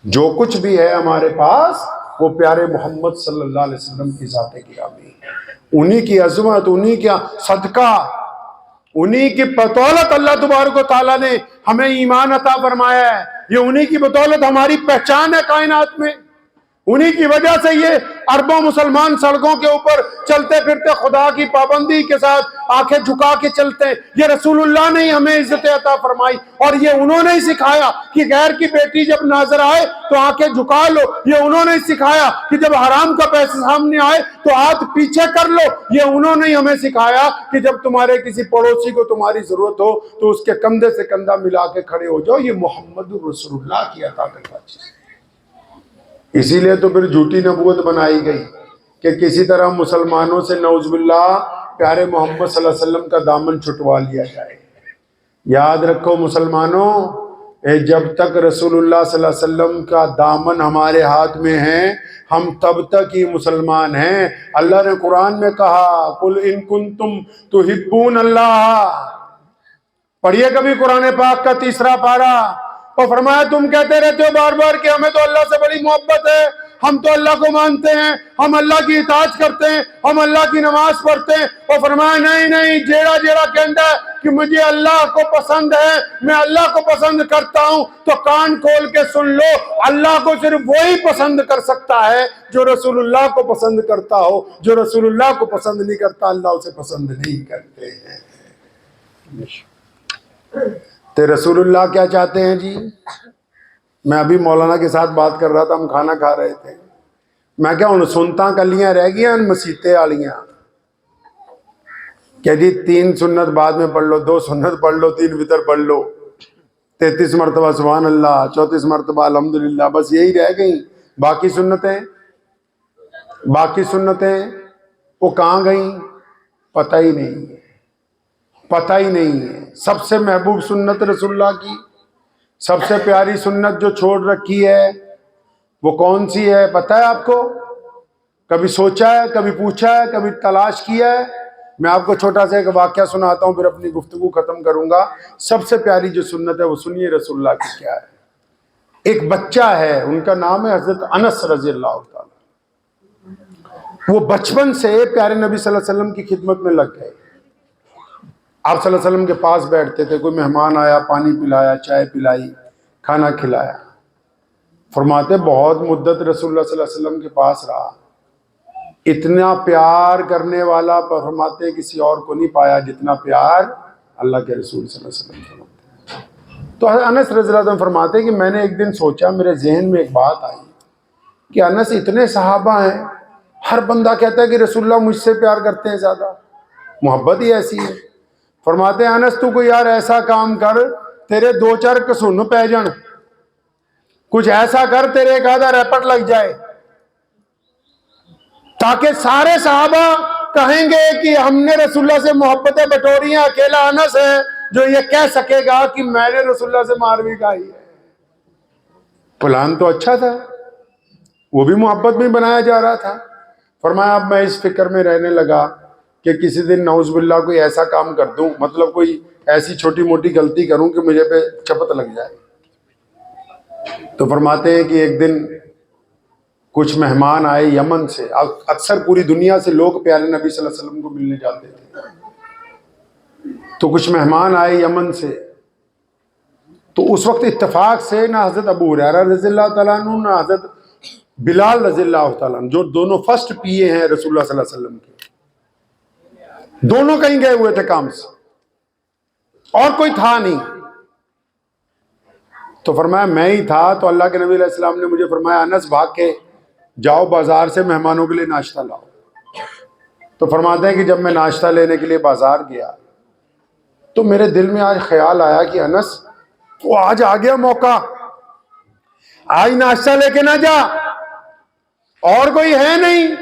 جو کچھ بھی ہے ہمارے پاس وہ پیارے محمد صلی اللہ علیہ وسلم کی ذات گرامی، انہی کی عظمت، انہی کا صدقہ، انہی کی بدولت اللہ تبارک و تعالیٰ نے ہمیں ایمان عطا فرمایا ہے۔ یہ انہی کی بدولت ہماری پہچان ہے کائنات میں، انہی کی وجہ سے یہ اربوں مسلمان سڑکوں کے اوپر چلتے پھرتے خدا کی پابندی کے ساتھ آنکھیں جھکا کے چلتے ہیں۔ یہ رسول اللہ نے ہمیں عزت عطا فرمائی، اور یہ انہوں نے ہی سکھایا کہ غیر کی بیٹی جب نظر آئے تو آنکھیں جھکا لو۔ یہ انہوں نے سکھایا کہ جب حرام کا پیسہ سامنے آئے تو ہاتھ پیچھے کر لو۔ یہ انہوں نے ہمیں سکھایا کہ جب تمہارے کسی پڑوسی کو تمہاری ضرورت ہو تو اس کے کندھے سے کندھا ملا کے کھڑے ہو جاؤ۔ یہ محمد رسول اللہ کی عطا کرتا چیز۔ اسی لیے تو پھر جھوٹی نبوت بنائی گئی کہ کسی طرح مسلمانوں سے نعوذ باللہ پیارے محمد صلی اللہ علیہ وسلم کا دامن چھٹوا لیا جائے۔ یاد رکھو مسلمانوں، جب تک رسول اللہ صلی اللہ علیہ وسلم کا دامن ہمارے ہاتھ میں ہے ہم تب تک ہی مسلمان ہیں۔ اللہ نے قرآن میں کہا قُلْ إِن كُنتُمْ تُحِبُّونَ اللَّهَ، پڑھیے کبھی قرآن پاک کا 3 پارہ، اور فرمایا تم کہتے رہتے ہو بار بار کہ ہمیں تو اللہ سے بڑی محبت ہے، ہم تو اللہ کو مانتے ہیں، ہم اللہ کی اطاعت کرتے ہیں، ہم اللہ کی نماز پڑھتے ہیں، اور فرمایا نہیں نہیں، جیڑا جیڑا کہندا ہے کہ مجھے اللہ کو پسند ہے، میں اللہ کو پسند کرتا ہوں، تو کان کھول کے سن لو، اللہ کو صرف وہی پسند کر سکتا ہے جو رسول اللہ کو پسند کرتا ہو، جو رسول اللہ کو پسند نہیں کرتا اللہ اسے پسند نہیں کرتے ہیں۔ تو رسول اللہ کیا چاہتے ہیں جی؟ میں ابھی مولانا کے ساتھ بات کر رہا تھا، ہم کھانا کھا رہے تھے، میں کیا ہوں سنتا کلیاں رہ گیا مسیطے والیاں کہ جی 3 سنت بعد میں پڑھ لو، 2 سنت پڑھ لو، 3 وتر پڑھ لو، 33 مرتبہ سبحان اللہ، 34 مرتبہ الحمدللہ، بس یہی رہ گئیں۔ باقی سنتیں وہ کہاں گئیں؟ پتہ ہی نہیں ہے، پتہ ہی نہیں ہے۔ سب سے محبوب سنت رسول اللہ کی، سب سے پیاری سنت جو چھوڑ رکھی ہے وہ کون سی ہے پتہ ہے آپ کو؟ کبھی سوچا ہے، کبھی پوچھا ہے، کبھی تلاش کیا ہے؟ میں آپ کو چھوٹا سا ایک واقعہ سناتا ہوں، پھر اپنی گفتگو ختم کروں گا۔ سب سے پیاری جو سنت ہے وہ سنیے رسول اللہ کی کیا ہے۔ ایک بچہ ہے، ان کا نام ہے حضرت انس رضی اللہ تعالیٰ۔ وہ بچپن سے پیارے نبی صلی اللہ علیہ وسلم کی خدمت میں لگ گئے، آپ صلی اللہ علیہ وسلم کے پاس بیٹھتے تھے، کوئی مہمان آیا پانی پلایا، چائے پلائی، کھانا کھلایا۔ فرماتے بہت مدت رسول اللہ صلی اللہ علیہ وسلم کے پاس رہا، اتنا پیار کرنے والا فرماتے کسی اور کو نہیں پایا جتنا پیار اللہ کے رسول صلی اللہ علیہ وسلم فرماتے۔ تو انس رضی اللہ عنہ فرماتے کہ میں نے ایک دن سوچا، میرے ذہن میں ایک بات آئی کہ انس اتنے صحابہ ہیں، ہر بندہ کہتا ہے کہ رسول اللہ مجھ سے پیار کرتے ہیں زیادہ، محبت ہی ایسی ہے۔ فرماتے ہیں انس تو کوئی یار ایسا کام کر تیرے 2-4 کسن پہ جان، کچھ ایسا کر تیرے ایک آدھا ریپٹ لگ جائے، تاکہ سارے صحابہ کہیں گے کہ ہم نے رسول اللہ سے محبتیں بٹوری ہیں، اکیلا انس ہے جو یہ کہہ سکے گا کہ میں نے رسول اللہ سے مار بھی کھائی ہے۔ پلان تو اچھا تھا، وہ بھی محبت میں بنایا جا رہا تھا۔ فرمایا اب میں اس فکر میں رہنے لگا کہ کسی دن نعوذ باللہ کوئی ایسا کام کر دوں، مطلب کوئی ایسی چھوٹی موٹی غلطی کروں کہ مجھے پہ چپت لگ جائے۔ تو فرماتے ہیں کہ ایک دن کچھ مہمان آئے یمن سے، اکثر پوری دنیا سے لوگ پیارے نبی صلی اللہ علیہ وسلم کو ملنے جاتے تھے، تو کچھ مہمان آئے یمن سے، تو اس وقت اتفاق سے نہ حضرت ابو ہریرہ رضی اللہ تعالیٰ عنہ نہ حضرت بلال رضی اللہ تعالیٰ عنہ، جو دونوں فرسٹ پیے ہیں رسول اللہ صلی اللہ علیہ وسلم کے، دونوں کہیں گئے ہوئے تھے کام سے، اور کوئی تھا نہیں۔ تو فرمایا میں ہی تھا، تو اللہ کے نبی علیہ السلام نے مجھے فرمایا انس بھاگ کے جاؤ بازار سے مہمانوں کے لیے ناشتہ لاؤ۔ تو فرماتے ہیں کہ جب میں ناشتہ لینے کے لیے بازار گیا تو میرے دل میں آج خیال آیا کہ انس وہ آج آ گیا موقع، آج ناشتہ لے کے نہ جا، اور کوئی ہے نہیں،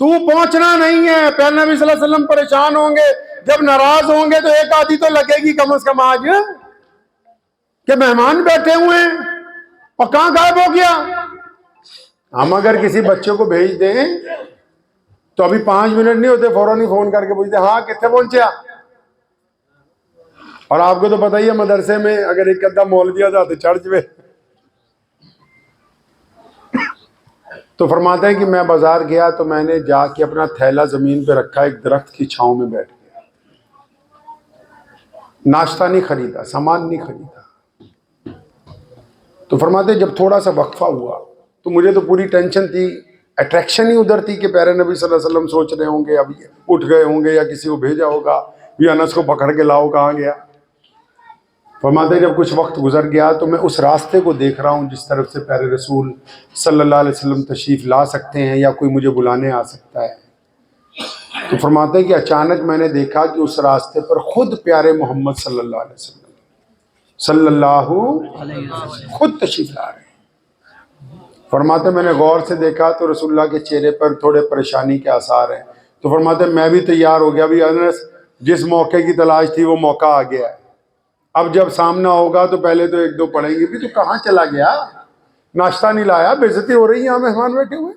تو پہنچنا نہیں ہے۔ پیارے نبی صلی اللہ علیہ وسلم پریشان ہوں گے، جب ناراض ہوں گے تو ایک آدھی تو لگے گی کم از کم آج کہ مہمان بیٹھے ہوئے ہیں اور کہاں غائب ہو گیا۔ ہم اگر کسی بچے کو بھیج دیں تو ابھی 5 منٹ نہیں ہوتے فوراً ہی فون کر کے پوچھتے ہاں کتنے پہنچیا۔ اور آپ کو تو پتہ ہی ہے مدرسے میں اگر ایک ادھا مول دیا تھا تو چڑھ جوے۔ تو فرماتے ہیں کہ میں بازار گیا تو میں نے جا کے اپنا تھیلا زمین پہ رکھا، ایک درخت کی چھاؤں میں بیٹھ گیا، ناشتہ نہیں خریدا، سامان نہیں خریدا۔ تو فرماتے ہیں جب تھوڑا سا وقفہ ہوا تو مجھے تو پوری ٹینشن تھی، اٹریکشن ہی ادھر تھی کہ پیارے نبی صلی اللہ علیہ وسلم سوچ رہے ہوں گے اب اٹھ گئے ہوں گے یا کسی کو بھیجا ہوگا، یہ انس کو پکڑ کے لاؤ کہاں گیا۔ فرماتے ہیں جب کچھ وقت گزر گیا تو میں اس راستے کو دیکھ رہا ہوں جس طرف سے پیارے رسول صلی اللہ علیہ وسلم تشریف لا سکتے ہیں یا کوئی مجھے بلانے آ سکتا ہے۔ تو فرماتے ہیں کہ اچانک میں نے دیکھا کہ اس راستے پر خود پیارے محمد صلی اللہ علیہ وسلم خود تشریف لا رہے ہیں۔ فرماتے میں نے غور سے دیکھا تو رسول اللہ کے چہرے پر تھوڑے پریشانی کے آثار ہیں۔ تو فرماتے میں بھی تیار ہو گیا، بھی انس جس موقع کی تلاش تھی وہ موقع آ گیا ہے، اب جب سامنا ہوگا تو پہلے تو 1-2 پڑھیں گے، بھی تو کہاں چلا گیا، ناشتہ نہیں لایا، بے عزتی ہو رہی ہے یہاں مہمان بیٹھے ہوئے۔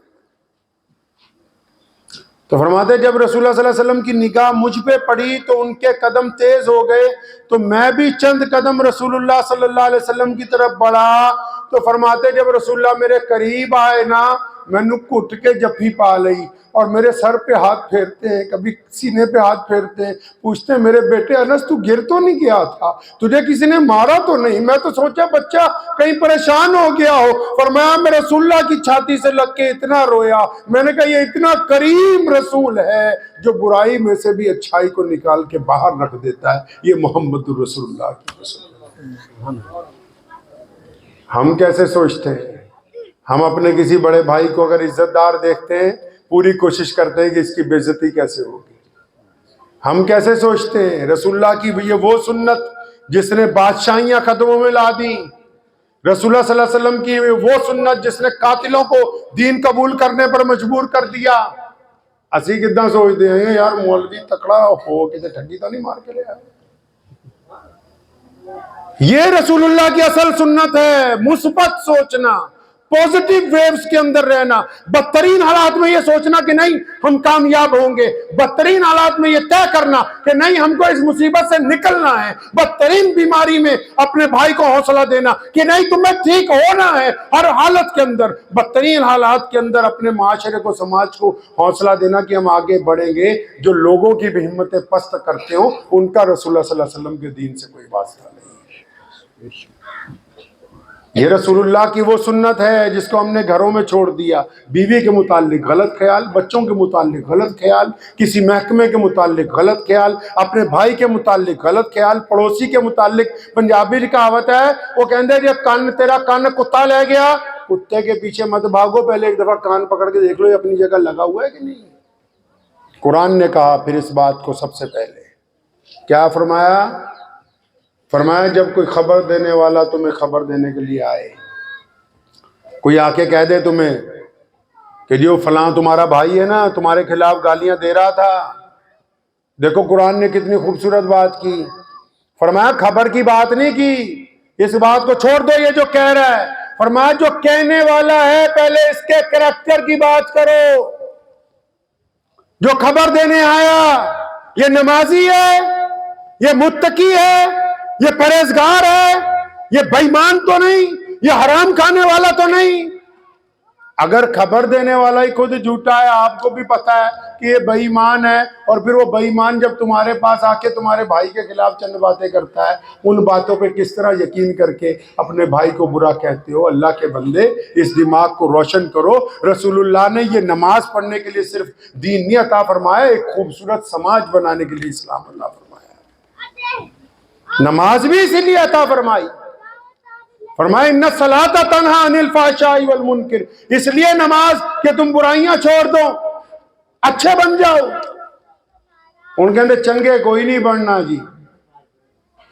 تو فرماتے جب رسول اللہ صلی اللہ علیہ وسلم کی نگاہ مجھ پہ پڑی تو ان کے قدم تیز ہو گئے، تو میں بھی چند قدم رسول اللہ صلی اللہ علیہ وسلم کی طرف بڑھا، تو فرماتے جب رسول اللہ میرے قریب آئے نا، میں نے گھٹ کے جفی پا لئی اور میرے سر پہ ہاتھ پھیرتے ہیں، کبھی سینے پہ ہاتھ پھیرتے ہیں، پوچھتے ہیں میرے بیٹے انس تو گر تو نہیں گیا تھا، تجھے کسی نے مارا تو نہیں؟ میں تو سوچا بچہ کہیں پریشان ہو گیا ہو۔ فرمایا میں رسول اللہ کی چھاتی سے لگ کے اتنا رویا، میں نے کہا یہ اتنا کریم رسول ہے جو برائی میں سے بھی اچھائی کو نکال کے باہر رکھ دیتا ہے، یہ محمد رسول اللہ کی رسول۔ ہم کیسے سوچتے ہیں؟ ہم اپنے کسی بڑے بھائی کو اگر عزت دار دیکھتے ہیں پوری کوشش کرتے ہیں کہ اس کی بے عزتی کیسے ہوگی۔ ہم کیسے سوچتے ہیں؟ رسول اللہ کی یہ وہ سنت جس نے بادشاہیاں قدموں میں لا دی، رسول اللہ صلی اللہ علیہ وسلم کی وہ سنت جس نے قاتلوں کو دین قبول کرنے پر مجبور کر دیا۔ اسی کتنا سوچتے ہیں یار مولوی تکڑا ہو کسی ٹھگی تو نہیں مار کے لے آئے۔ یہ رسول اللہ کی اصل سنت ہے، مثبت سوچنا، پوزیٹیو ویوز کے اندر رہنا، بدترین حالات میں یہ سوچنا کہ نہیں ہم کامیاب ہوں گے، بدترین حالات میں یہ طے کرنا کہ نہیں ہم کو اس مصیبت سے نکلنا ہے، بدترین بیماری میں اپنے بھائی کو حوصلہ دینا کہ نہیں تمہیں ٹھیک ہونا ہے ہر حالت کے اندر، بدترین حالات کے اندر اپنے معاشرے کو سماج کو حوصلہ دینا کہ ہم آگے بڑھیں گے۔ جو لوگوں کی بھی ہمتیں پست کرتے ہوں ان کا رسول اللہ صلی اللہ علیہ وسلم کے دین سے کوئی واسطہ نہیں۔ یہ رسول اللہ کی وہ سنت ہے جس کو ہم نے گھروں میں چھوڑ دیا۔ بیوی کے متعلق غلط خیال، بچوں کے متعلق غلط خیال، کسی محکمے کے متعلق غلط خیال، اپنے بھائی کے متعلق غلط خیال، پڑوسی کے متعلق۔ پنجابی کی کہاوت ہے، وہ کہتے ہیں یہ کان تیرا کان کتا لے گیا، کتے کے پیچھے مت بھاگو، پہلے ایک دفعہ کان پکڑ کے دیکھ لو یہ اپنی جگہ لگا ہوا ہے کہ نہیں۔ قرآن نے کہا پھر اس بات کو سب سے پہلے کیا فرمایا؟ فرمایا جب کوئی خبر دینے والا تمہیں خبر دینے کے لیے آئے، کوئی آ کے کہہ دے تمہیں کہ جو فلاں تمہارا بھائی ہے نا تمہارے خلاف گالیاں دے رہا تھا، دیکھو قرآن نے کتنی خوبصورت بات کی۔ فرمایا خبر کی بات نہیں کی، اس بات کو چھوڑ دو یہ جو کہہ رہا ہے، فرمایا جو کہنے والا ہے پہلے اس کے کریکٹر کی بات کرو۔ جو خبر دینے آیا یہ نمازی ہے، یہ متقی ہے، یہ پرہیزگار ہے، یہ بے ایمان تو نہیں، یہ حرام کھانے والا تو نہیں۔ اگر خبر دینے والا ہی خود جھوٹا ہے، آپ کو بھی پتا ہے کہ یہ بے ایمان ہے، اور پھر وہ بے ایمان جب تمہارے پاس آ کے تمہارے بھائی کے خلاف چند باتیں کرتا ہے، ان باتوں پہ کس طرح یقین کر کے اپنے بھائی کو برا کہتے ہو؟ اللہ کے بندے اس دماغ کو روشن کرو۔ رسول اللہ نے یہ نماز پڑھنے کے لیے صرف دین نہیں عطا فرمایا، ایک خوبصورت سماج بنانے کے لیے اسلام عطا فرمایا۔ نماز بھی اسی لیے عطا فرمائی، فرمایا ان الصلاۃ تنہی عن الفحشاء والمنکر، اس لیے نماز کہ تم برائیاں چھوڑ دو، اچھے بن جاؤ۔ ان کے اندر چنگے کوئی نہیں بننا جی،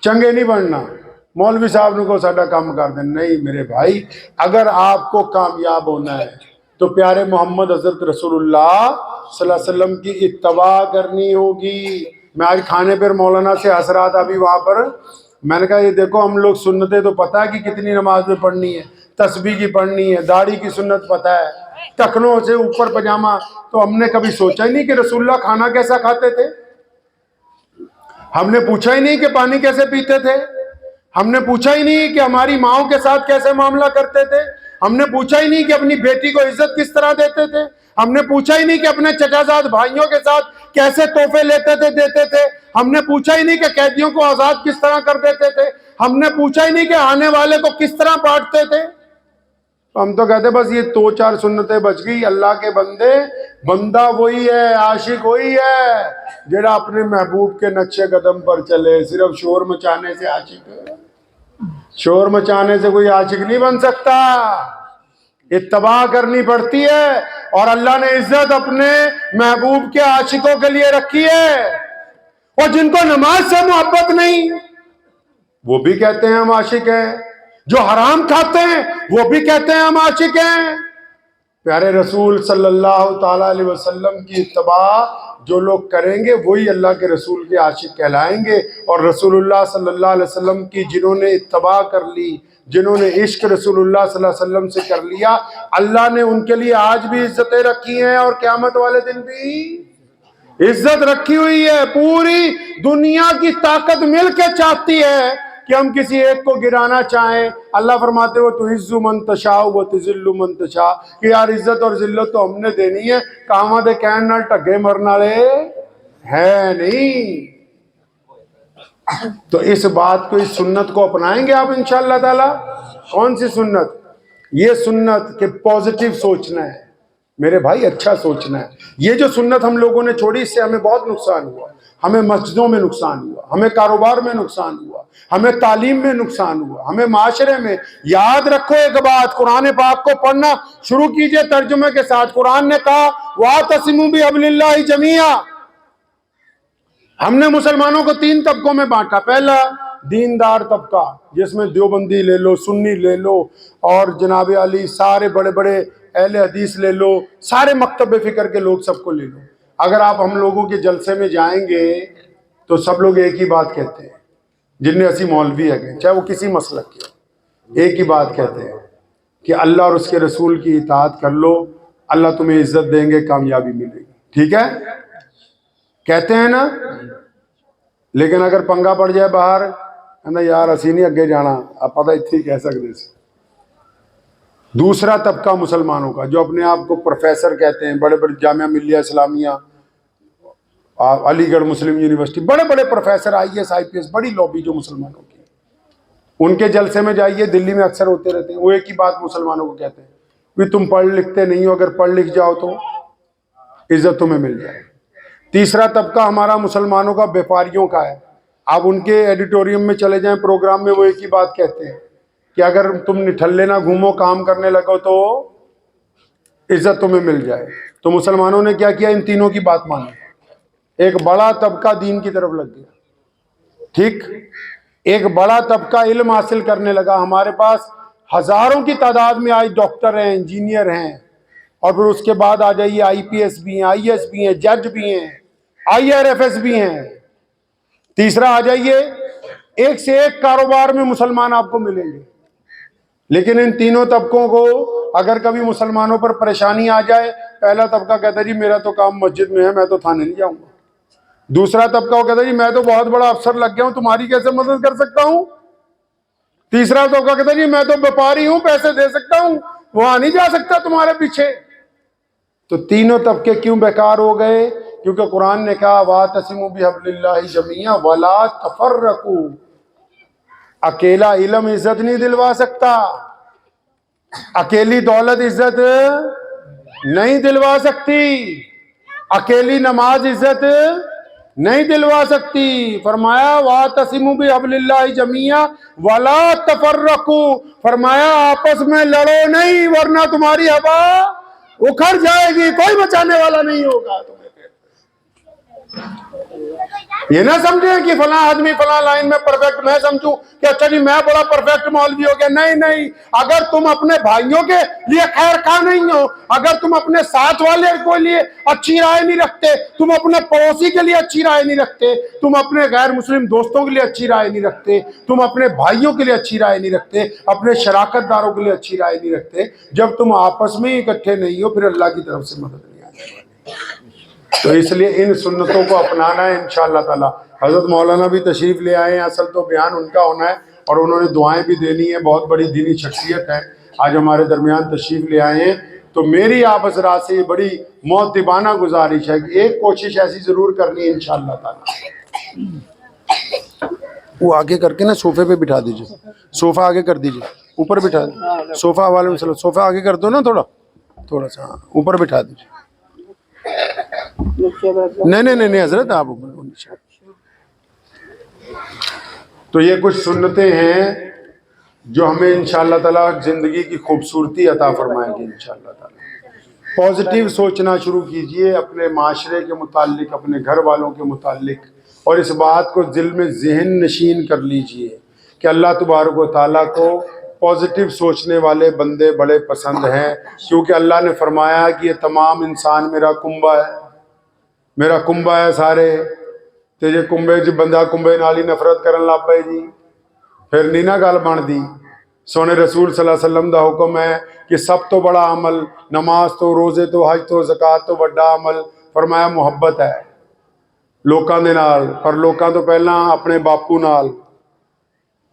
چنگے نہیں بننا، مولوی صاحب نے کو ساڈا کام کر دیں۔ نہیں میرے بھائی، اگر آپ کو کامیاب ہونا ہے تو پیارے محمد حضرت رسول اللہ صلی اللہ علیہ وسلم کی اتباع کرنی ہوگی۔ میں آج کھانے پر مولانا سے ہنس رہا تھا ابھی وہاں پر، میں نے کہا یہ دیکھو ہم لوگ سنتیں تو پتہ ہے کہ کتنی نماز میں پڑھنی ہے، تسبیح کی پڑھنی ہے، داڑھی کی سنت پتہ ہے، ٹکنوں سے اوپر پجامہ، تو ہم نے کبھی سوچا ہی نہیں کہ رسول اللہ کھانا کیسا کھاتے تھے، ہم نے پوچھا ہی نہیں کہ پانی کیسے پیتے تھے، ہم نے پوچھا ہی نہیں کہ ہماری ماؤں کے ساتھ کیسے معاملہ کرتے تھے، ہم نے پوچھا ہی نہیں کہ اپنی بیٹی کو عزت کس طرح دیتے تھے، ہم نے پوچھا ہی نہیں کہ اپنے چچا زاد بھائیوں کے ساتھ کیسے تحفے لیتے تھے دیتے تھے، ہم نے پوچھا ہی نہیں کہ قیدیوں کو آزاد کس طرح کر دیتے تھے، ہم نے پوچھا ہی نہیں کہ آنے والے کو کس طرح بانٹتے تھے۔ ہم تو کہتے بس یہ 2-4 سنتیں بچ گئی۔ اللہ کے بندے، بندہ وہی ہے، عاشق وہی ہے جڑا اپنے محبوب کے نقش قدم پر چلے۔ صرف شور مچانے سے عاشق ہے، شور مچانے سے کوئی عاشق نہیں بن سکتا، اتباع کرنی پڑتی ہے، اور اللہ نے عزت اپنے محبوب کے عاشقوں کے لیے رکھی ہے۔ اور جن کو نماز سے محبت نہیں وہ بھی کہتے ہیں ہم عاشق ہیں، جو حرام کھاتے ہیں وہ بھی کہتے ہیں ہم عاشق ہیں۔ پیارے رسول صلی اللہ تعالیٰ علیہ وسلم کی اتباع جو لوگ کریں گے وہی اللہ کے رسول کے عاشق کہلائیں گے۔ اور رسول اللہ صلی اللہ علیہ وسلم کی جنہوں نے اتباع کر لی، جنہوں نے عشق رسول اللہ صلی اللہ علیہ وسلم سے کر لیا، اللہ نے ان کے لیے آج بھی عزتیں رکھی ہیں اور قیامت والے دن بھی عزت رکھی ہوئی ہے، پوری دنیا کی طاقت مل کے چاہتی ہے کہ ہم کسی ایک کو گرانا چاہیں۔ اللہ فرماتے وہ تعز من تشاء و تذل من تشاء، کہ یار عزت اور ذلت تو ہم نے دینی ہے، کہاں دے کہن نال ٹگے مرن والے ہے نہیں۔ تو اس بات کو، اس سنت کو اپنائیں گے آپ انشاءاللہ تعالی۔ کون سی سنت؟ یہ سنت کہ پازیٹیو سوچنا ہے میرے بھائی، اچھا سوچنا ہے۔ یہ جو سنت ہم لوگوں نے چھوڑی، اس سے ہمیں بہت نقصان ہوا۔ ہمیں مسجدوں میں نقصان ہوا، ہمیں کاروبار میں نقصان ہوا، ہمیں تعلیم میں نقصان ہوا، ہمیں معاشرے میں۔ یاد رکھو ایک بات، قرآن پاک کو پڑھنا شروع کیجئے ترجمے کے ساتھ۔ قرآن نے کہا وَاعْتَصِمُوا بِحَبْلِ اللَّهِ جَمِيعًا۔ ہم نے مسلمانوں کو 3 طبقوں میں بانٹا۔ پہلا دیندار طبقہ، جس میں دیوبندی لے لو، سنی لے لو، اور جناب علی سارے بڑے بڑے اہل حدیث لے لو، سارے مکتب فکر کے لوگ، سب کو لے لو۔ اگر آپ ہم لوگوں کے جلسے میں جائیں گے تو سب لوگ ایک ہی بات کہتے ہیں، جن 80 مولوی ہے چاہے وہ کسی مسلک کے، ایک ہی بات کہتے ہیں کہ اللہ اور اس کے رسول کی اطاعت کر لو، اللہ تمہیں عزت دیں گے، کامیابی ملے گی۔ ٹھیک ہے، کہتے ہیں نا؟ لیکن اگر پنگا پڑ جائے باہر، کہنا یار اسی نہیں اگے جانا، آپ پتہ اتنے ہی کہہ سکتے سے۔ دوسرا طبقہ مسلمانوں کا، جو اپنے آپ کو پروفیسر کہتے ہیں، بڑے بڑے جامعہ ملیہ اسلامیہ، علی گڑھ مسلم یونیورسٹی، بڑے بڑے پروفیسر، IAS IPS، بڑی لابی جو مسلمانوں کی، ان کے جلسے میں جائیے، دلی میں اکثر ہوتے رہتے ہیں، وہ ایک ہی بات مسلمانوں کو کہتے ہیں کہ تم پڑھ لکھتے نہیں ہو، اگر پڑھ لکھ جاؤ تو عزت تمہیں مل جائے۔ تیسرا طبقہ ہمارا مسلمانوں کا بیپاریوں کا ہے۔ آپ ان کے ایڈیٹوریم میں چلے جائیں، پروگرام میں وہ ایک ہی بات کہتے ہیں کہ اگر تم نٹھلے نہ گھومو، کام کرنے لگو تو عزت تمہیں مل جائے۔ تو مسلمانوں نے کیا کیا؟ ان تینوں کی بات مانی۔ ایک بڑا طبقہ دین کی طرف لگ گیا، ٹھیک، ایک بڑا طبقہ علم حاصل کرنے لگا۔ ہمارے پاس ہزاروں کی تعداد میں آج ڈاکٹر ہیں، انجینئر ہیں، اور پھر اس کے بعد آ جائیے IPS بھی ہیں، IS بھی ہیں، جج بھی ہیں، IRFS بھی ہیں۔ تیسرا آ جائیے، ایک سے ایک کاروبار میں مسلمان آپ کو ملیں گے۔ لیکن ان تینوں طبقوں کو اگر کبھی مسلمانوں پر پریشانی آ جائے، پہلا طبقہ کہتا ہے جی میرا تو کام مسجد میں ہے، میں تو تھانے نہیں جاؤں گا۔ دوسرا طبقہ وہ کہتا ہے جی میں تو بہت بڑا افسر لگ گیا ہوں، تمہاری کیسے مدد کر سکتا ہوں۔ تیسرا طبقہ کہتا ہے جی میں تو بیپاری ہوں، پیسے دے سکتا ہوں، وہاں نہیں جا سکتا تمہارے پیچھے۔ تو تینوں طبقے کیوں بیکار ہو گئے؟ کیونکہ قرآن نے کہا وَاعْتَصِمُوا بِحَبْلِ اللَّهِ جَمِيعًا وَلَا تَفَرَّقُوا۔ اکیلا علم عزت نہیں دلوا سکتا، اکیلی دولت عزت نہیں دلوا سکتی، اکیلی نماز عزت نہیں دلوا سکتی۔ فرمایا وَاعْتَصِمُوا بِحَبْلِ اللَّهِ جَمِيعًا وَلَا تَفَرَّقُوا، فرمایا آپس میں لڑو نہیں، ورنہ تمہاری ہوا اکھڑ جائے گی، کوئی بچانے والا نہیں ہوگا تمہیں۔ یہ نہ سمجھیں کہ فلاں آدمی فلاں لائن میں پرفیکٹ، میں سمجھوں کہ اچھا جی میں بڑا پرفیکٹ مولوی ہو گیا۔ نہیں نہیں، اگر تم اپنے بھائیوں کے لیے خیر خواہ نہیں ہو، اگر تم اپنے ساتھ والے کے لیے اچھی رائے نہیں رکھتے، تم اپنے پڑوسی کے لیے اچھی رائے نہیں رکھتے، تم اپنے غیر مسلم دوستوں کے لیے اچھی رائے نہیں رکھتے، تم اپنے بھائیوں کے لیے اچھی رائے نہیں رکھتے، اپنے شراکت داروں کے لیے اچھی رائے نہیں رکھتے، جب تم آپس میں اکٹھے نہیں ہو، پھر اللہ کی طرف سے مدد نہیں آنے والی۔ تو اس لیے ان سنتوں کو اپنانا ہے انشاءاللہ تعالی۔ حضرت مولانا بھی تشریف لے آئے ہیں، اصل تو بیان ان کا ہونا ہے، اور انہوں نے دعائیں بھی دینی ہیں، بہت بڑی دینی شخصیت ہے، آج ہمارے درمیان تشریف لے آئے ہیں۔ تو میری آپ حضرات سے یہ بڑی مؤدبانہ گزارش ہے کہ ایک کوشش ایسی ضرور کرنی ہے انشاءاللہ تعالی۔ وہ آگے کر کے نا صوفے پہ بٹھا دیجئے، صوفہ آگے کر دیجئے، اوپر بٹھا دیجئے، صوفہ وعلیکم السلام، صوفہ آگے کر دو نا تھوڑا سا، اوپر بٹھا دیجئے۔ نہیں حضرت آپ اوپر۔ تو یہ کچھ سنتیں ہیں جو ہمیں انشاءاللہ تعالیٰ زندگی کی خوبصورتی عطا فرمائیں گے انشاءاللہ تعالیٰ۔ پازیٹیو سوچنا شروع کیجئے اپنے معاشرے کے متعلق، اپنے گھر والوں کے متعلق، اور اس بات کو دل میں ذہن نشین کر لیجئے کہ اللہ تبارک و تعالیٰ کو پازیٹیو سوچنے والے بندے بڑے پسند ہیں، کیونکہ اللہ نے فرمایا کہ یہ تمام انسان میرا کنبہ ہے، میرا کنبہ ہے سارے، تے جے کنبے جو بندہ کنبے نالی نفرت کرن لگ پئے جی، پھر نہیں نا گل بن دی۔ سونے رسول صلی اللہ علیہ وسلم دا حکم ہے کہ سب تو بڑا عمل، نماز تو، روزے تو، حج تو، زکوٰۃ تو، بڑا عمل فرمایا محبت ہے۔ ਲੋਕਾਂ ਦੇ ਨਾਲ, ਪਰ ਲੋਕਾਂ ਤੋਂ ਪਹਿਲਾਂ ਆਪਣੇ ਬਾਪੂ ਨਾਲ।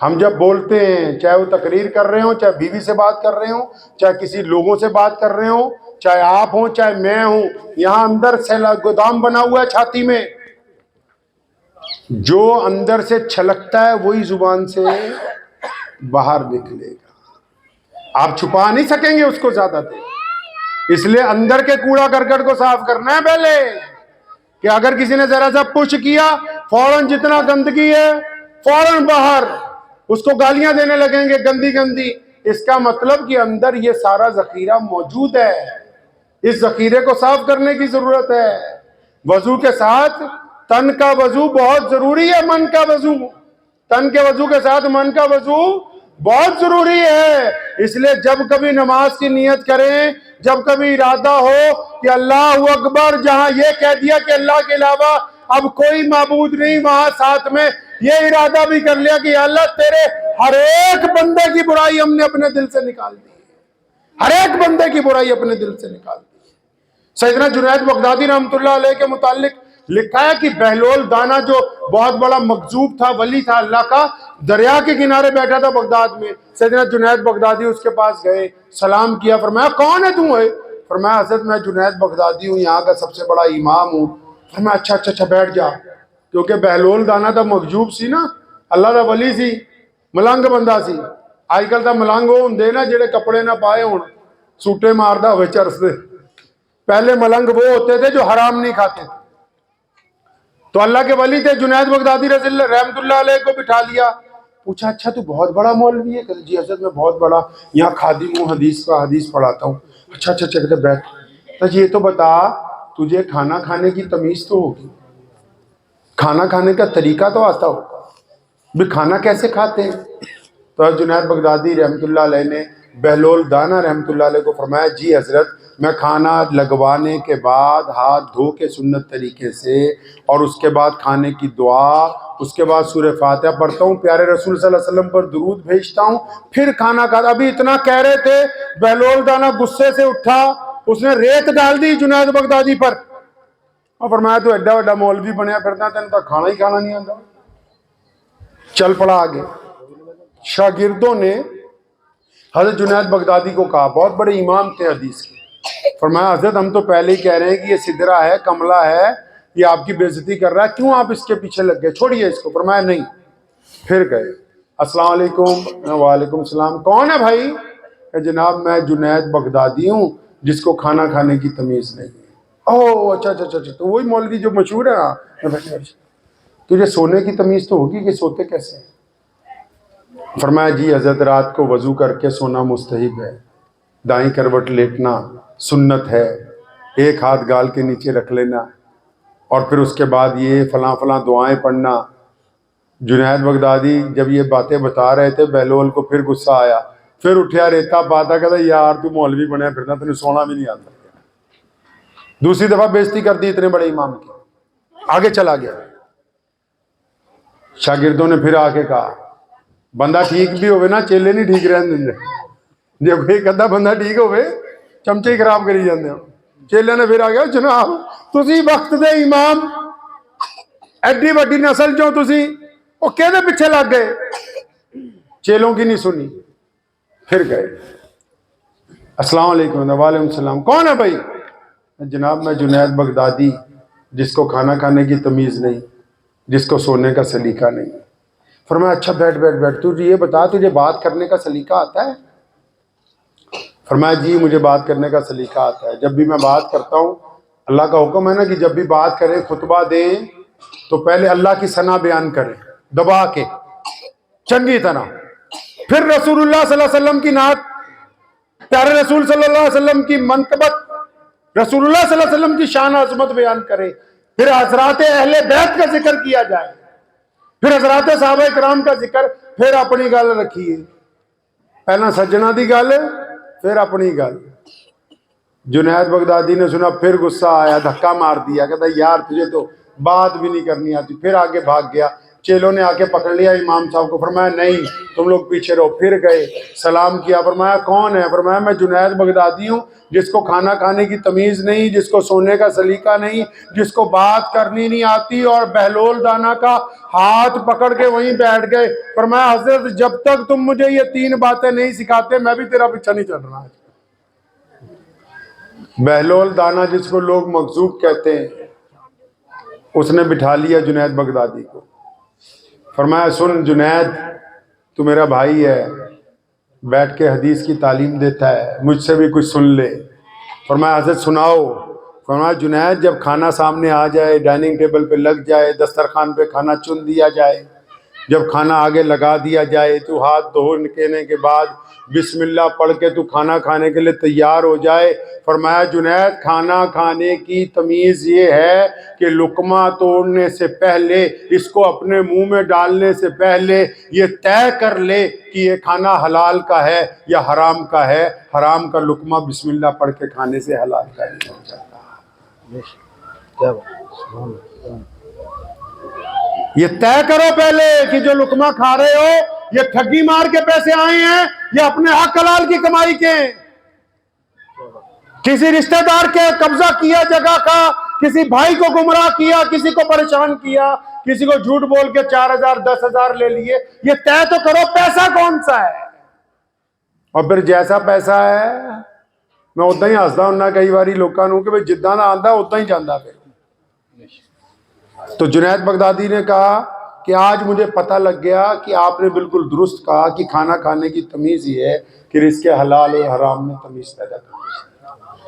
ہم جب بولتے ہیں، چاہے وہ تقریر کر رہے ہوں، چاہے بیوی سے بات کر رہے ہوں، چاہے کسی لوگوں سے بات کر رہے ہوں، چاہے آپ ہوں چاہے میں ہوں، یہاں اندر سے گودام بنا ہوا ہے چھاتی میں، جو اندر سے چھلکتا ہے وہی زبان سے باہر نکلے گا، آپ چھپا نہیں سکیں گے اس کو زیادہ دیر۔ اس لیے اندر کے کوڑا کرکٹ کو صاف کرنا ہے پہلے، کہ اگر کسی نے ذرا سا پش کیا، فوراً جتنا گندگی ہے فوراً باہر، اس کو گالیاں دینے لگیں گے گندی گندی، اس کا مطلب کہ اندر یہ سارا ذخیرہ موجود ہے، اس ذخیرے کو صاف کرنے کی ضرورت ہے۔ وضو کے ساتھ تن کا وضو بہت ضروری ہے، من کا وضو، تن کے وضو کے ساتھ من کا وضو بہت ضروری ہے۔ اس لیے جب کبھی نماز کی نیت کریں، جب کبھی ارادہ ہو کہ اللہ اکبر، جہاں یہ کہہ دیا کہ اللہ کے علاوہ اب کوئی معبود نہیں، وہاں ساتھ میں یہ ارادہ بھی کر لیا کہ اللہ تیرے ہر ایک بندے کی برائی ہم نے اپنے دل سے نکال دی، ہر ایک بندے کی برائی اپنے دل سے نکال دی۔ سیدنا جنید بغدادی رحمۃ اللہ علیہ کے متعلق لکھا ہے کہ بہلول دانا جو بہت بڑا مجذوب تھا، ولی تھا اللہ کا، دریا کے کنارے بیٹھا تھا بغداد میں، سیدنا جنید بغدادی اس کے پاس گئے، سلام کیا، فرمایا کون ہے تم؟ ہے فرمایا حضرت میں جنید بغدادی ہوں، یہاں کا سب سے بڑا امام ہوں۔ فرمایا اچھا اچھا اچھا بیٹھ جا، کیونکہ بہلول دانا تھا مجذوب سی نا، اللہ دا ولی سی، ملنگ بندہ سی۔ آج کل تا ملنگ وہ ہوندے نا جڑے کپڑے نہ پائے ہون، سوٹے ماردا ہوئے چرس دے، پہلے ملنگ وہ ہوتے تھے جو حرام نہیں کھاتے تھے۔ تو اللہ کے ولی تھے، جنید بغدادی رحمت اللہ علیہ کو بٹھا لیا، پوچھا اچھا تو بہت بڑا مولوی ہے؟ کہتے جی حضرت میں بہت بڑا یہاں خادم ہوں، حدیث کا حدیث پڑھاتا ہوں۔ اچھا اچھا اچھا، کہتے بیٹھ، تو یہ تو بتا تجھے کھانا کھانے کی تمیز تو ہوگی، کھانا کھانے کا طریقہ تو آتا ہوگا، بھی کھانا کیسے کھاتے ہیں؟ تو جنید بغدادی رحمت اللہ علیہ نے بہلول دانا رحمت اللہ علیہ کو فرمایا جی حضرت میں کھانا لگوانے کے بعد ہاتھ دھو کے سنت طریقے سے، اور اس کے بعد کھانے کی دعا، اس کے بعد سورہ فاتحہ پڑھتا ہوں، پیارے رسول صلی اللہ علیہ وسلم پر درود بھیجتا ہوں، پھر کھانا کھاتا۔ ابھی اتنا کہہ رہے تھے، بہلول دانا غصے سے اٹھا، اس نے ریت ڈال دی جنید بغدادی پر، اور فرمایا تو ایڈا وڈا مولوی بنیا پھرتا، تینوں تو کھانا ہی کھانا نہیں آتا۔ چل پڑا آگے۔ شاگردوں نے حضرت جنید بغدادی کو کہا، بہت بڑے امام تھے حدیث کے، فرمایا حضرت ہم تو پہلے ہی کہہ رہے ہیں کہ یہ سدرہ ہے، کملا ہے، یہ آپ کی بے عزتی کر رہا ہے، کیوں آپ اس کے پیچھے لگ گئے؟ چھوڑیے اس کو۔ فرمایا نہیں۔ پھر گئے، السلام علیکم۔ وعلیکم السلام۔ کون ہے بھائی؟ کہ جناب میں جنید بغدادی ہوں جس کو کھانا کھانے کی تمیز نہیں ہے۔ اوہ اچھا اچھا اچھا، تو وہی مولوی جو مشہور ہے نا، تجھے سونے کی تمیز تو ہوگی کہ سوتے کیسے ہیں؟ فرمایا جی حضرت رات کو وضو کر کے سونا مستحب ہے، دائیں کروٹ لیٹنا سنت ہے، ایک ہاتھ گال کے نیچے رکھ لینا، اور پھر اس کے بعد یہ فلاں فلاں دعائیں پڑھنا۔ جنید بغدادی جب یہ باتیں بتا رہے تھے، بہلول کو پھر غصہ آیا، پھر اٹھیا ریتا پاتا، کہتا یار تو مولوی بنیا پھرنا، تجھے سونا بھی نہیں آتا۔ دوسری دفعہ بےزتی کر دی اتنے بڑے امام کی، آگے چلا گیا۔ شاگردوں نے پھر آ کے کہا بندہ ٹھیک بھی ہوئے نا، چیلے نہیں ٹھیک رہن دیں جب ایک ادھا بندہ ٹھیک ہوئے چمچے ہی خراب کری جاندے ہو۔ چیلے نے پھر آ گیا جناب تسی وقت دے امام، ایڈی وڈی نسل چوں تسی وہ کہدے پیچھے لگ گئے؟ چیلوں کی نہیں سنی، پھر گئے۔ السلام علیکم۔ وعلیکم السلام۔ کون ہے بھائی؟ جناب میں جنید بغدادی جس کو کھانا کھانے کی تمیز نہیں، جس کو سونے کا سلیقہ نہیں۔ فرمایا اچھا بیٹھ بیٹھ بیٹھ، تجھے یہ بتا تجھے بات کرنے کا سلیقہ آتا ہے؟ فرمایا جی مجھے بات کرنے کا سلیقہ آتا ہے، جب بھی میں بات کرتا ہوں، اللہ کا حکم ہے نا کہ جب بھی بات کریں خطبہ دیں تو پہلے اللہ کی ثنا بیان کریں دبا کے چنگی طرح، پھر رسول اللہ صلی اللہ علیہ وسلم کی نعت، پیارے رسول صلی اللہ علیہ وسلم کی منقبت، رسول اللہ صلی اللہ علیہ وسلم کی شان عظمت بیان کریں، پھر حضرات اہل بیت کا ذکر کیا جائے، پھر حضرات صحابہ کرام کا ذکر، پھر اپنی گل رکھیے، پہلا سجنا دی گل پھر اپنی گل۔ جنید بغدادی نے سنا، پھر غصہ آیا، دھکا مار دیا، کہتا یار تجھے تو بات بھی نہیں کرنی آتی، پھر آگے بھاگ گیا۔ چیلوں نے آ کے پکڑ لیا امام صاحب کو، فرمایا نہیں تم لوگ پیچھے رہو، پھر گئے سلام کیا، فرمایا کون ہے؟ فرمایا میں جنید بغدادی ہوں، جس کو کھانا کھانے کی تمیز نہیں، جس کو سونے کا سلیقہ نہیں، جس کو بات کرنی نہیں آتی، اور بہلول دانا کا ہاتھ پکڑ کے وہیں بیٹھ گئے۔ فرمایا حضرت جب تک تم مجھے یہ 3 باتیں نہیں سکھاتے میں بھی تیرا پیچھا نہیں چل رہا۔ بہلول دانا جس کو لوگ مغزوب کہتے ہیں، اس نے بٹھا لیا جنید بغدادی کو، فرمایا سن جنید تو میرا بھائی ہے، بیٹھ کے حدیث کی تعلیم دیتا ہے، مجھ سے بھی کچھ سن لے۔ فرمایا حضرت سناؤ۔ فرمایا جنید جب کھانا سامنے آ جائے، ڈائننگ ٹیبل پہ لگ جائے، دسترخوان پہ کھانا چن دیا جائے، جب کھانا آگے لگا دیا جائے، تو ہاتھ دھونے کے بعد بسم اللہ پڑھ کے تو کھانا کھانے کے لیے تیار ہو جائے۔ فرمایا جنید کھانا کھانے کی تمیز یہ ہے کہ لقمہ توڑنے سے پہلے، اس کو اپنے منہ میں ڈالنے سے پہلے یہ طے کر لے کہ یہ کھانا حلال کا ہے یا حرام کا ہے۔ حرام کا لقمہ بسم اللہ پڑھ کے کھانے سے حلال کا نہیں ہو جاتا۔ یہ طے کرو پہلے کہ جو لقمہ کھا رہے ہو یہ ٹھگی مار کے پیسے آئے ہیں یا اپنے حق حلال کی کمائی کے ہیں۔ کسی رشتہ دار کے قبضہ کیا جگہ کا، کسی بھائی کو گمراہ کیا، کسی کو پریشان کیا، کسی کو جھوٹ بول کے 4,000 10,000 لے لیے، یہ طے تو کرو پیسہ کون سا ہے۔ اور پھر جیسا پیسہ ہے میں اتنا ہی ہسدا ہوں کئی باری لوگوں نوں کہ بھئی جداں دا آندا اتنا ہی جاندا پھر۔ تو جنید بغدادی نے کہا کہ آج مجھے پتہ لگ گیا کہ آپ نے بالکل درست کہا کہ کھانا کھانے کی تمیز یہ ہے کہ رزق حلال اور حرام میں تمیز پیدا کرنا۔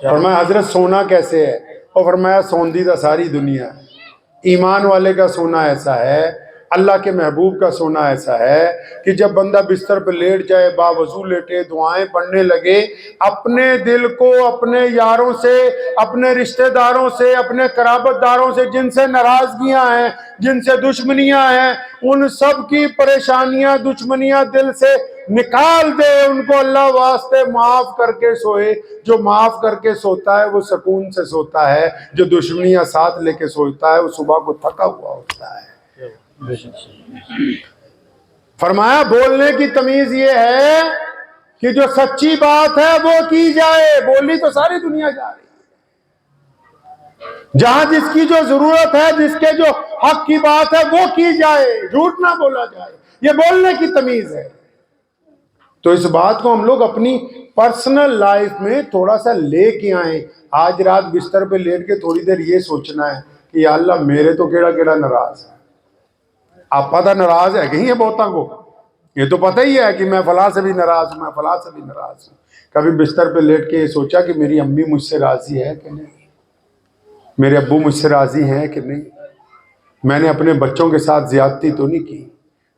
فرمایا حضرت سونا کیسے ہے؟ اور فرمایا سوندی دا ساری دنیا ہے۔ ایمان والے کا سونا ایسا ہے، اللہ کے محبوب کا سونا ایسا ہے کہ جب بندہ بستر پہ لیٹ جائے، باوضو لیٹے، دعائیں پڑھنے لگے، اپنے دل کو اپنے یاروں سے، اپنے رشتہ داروں سے، اپنے قرابت داروں سے جن سے ناراضگیاں ہیں، جن سے دشمنیاں ہیں، ان سب کی پریشانیاں دشمنیاں دل سے نکال دے، ان کو اللہ واسطے معاف کر کے سوئے۔ جو معاف کر کے سوتا ہے وہ سکون سے سوتا ہے، جو دشمنیاں ساتھ لے کے سوتا ہے وہ صبح کو تھکا ہوا ہوتا ہے۔ فرمایا بولنے کی تمیز یہ ہے کہ جو سچی بات ہے وہ کی جائے۔ بولی تو ساری دنیا جا رہی ہے، جہاں جس کی جو ضرورت ہے، جس کے جو حق کی بات ہے وہ کی جائے، جھوٹ نہ بولا جائے، یہ بولنے کی تمیز ہے۔ تو اس بات کو ہم لوگ اپنی پرسنل لائف میں تھوڑا سا لے کے آئیں۔ آج رات بستر پہ لیٹ کے تھوڑی دیر یہ سوچنا ہے کہ یا اللہ میرے تو کیڑا کیڑا ناراض ہے۔ آپ پتہ ناراض ہے کہیں ہے بہتاں کو، یہ تو پتہ ہی ہے کہ میں فلاں سے بھی ناراض ہوں، میں فلاں سے بھی ناراض ہوں۔ کبھی بستر پہ لیٹ کے یہ سوچا کہ میری امی مجھ سے راضی ہے کہ نہیں، میرے ابو مجھ سے راضی ہیں کہ نہیں، میں نے اپنے بچوں کے ساتھ زیادتی تو نہیں کی۔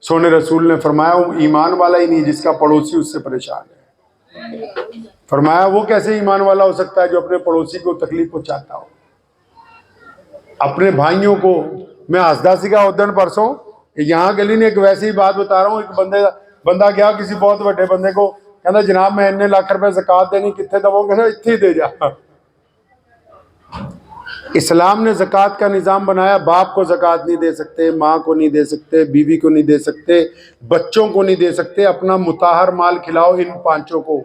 سونے رسول نے فرمایا وہ ایمان والا ہی نہیں جس کا پڑوسی اس سے پریشان ہے۔ فرمایا وہ کیسے ایمان والا ہو سکتا ہے جو اپنے پڑوسی کو تکلیف پہنچاتا ہو۔ اپنے بھائیوں کو میں ہسدا سی کا ادن پرسوں یہاں گلی نے ایک ویسی ہی بات بتا رہا ہوں، ایک بندہ گیا کسی بہت بڑے بندے کو، کہنا جناب میں اتنے لاکھ روپے زکوٰۃ دینی کتنے دوں؟ کہنا اتنے ہی دے جا۔ اسلام نے زکوٰۃ کا نظام بنایا، باپ کو زکوٰۃ نہیں دے سکتے، ماں کو نہیں دے سکتے، بیوی کو نہیں دے سکتے، بچوں کو نہیں دے سکتے، اپنا مطہر مال کھلاؤ ان 5 کو۔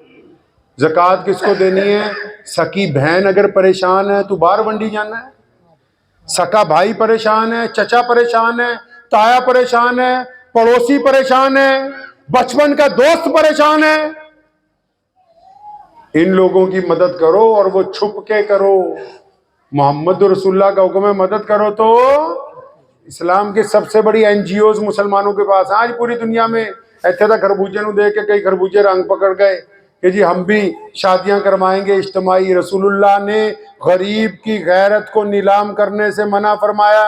زکوٰۃ کس کو دینی ہے؟ سکی بہن اگر پریشان ہے تو باہر منڈی جانا ہے، سکا بھائی پریشان ہے، چچا پریشان ہے، تایا پریشان ہے، پڑوسی پریشان ہے، بچپن کا دوست پریشان ہے، ان لوگوں کی مدد کرو، اور وہ چھپ کے کرو۔ محمد رسول اللہ کا حکم ہے مدد کرو۔ تو اسلام کی سب سے بڑی NGOs مسلمانوں کے پاس آج پوری دنیا میں۔ ایتھے تھا خربوجے نو دیکھ کے کئی خربوجے رنگ پکڑ گئے کہ جی ہم بھی شادیاں کروائیں گے اجتماعی۔ رسول اللہ نے غریب کی غیرت کو نیلام کرنے سے منع فرمایا،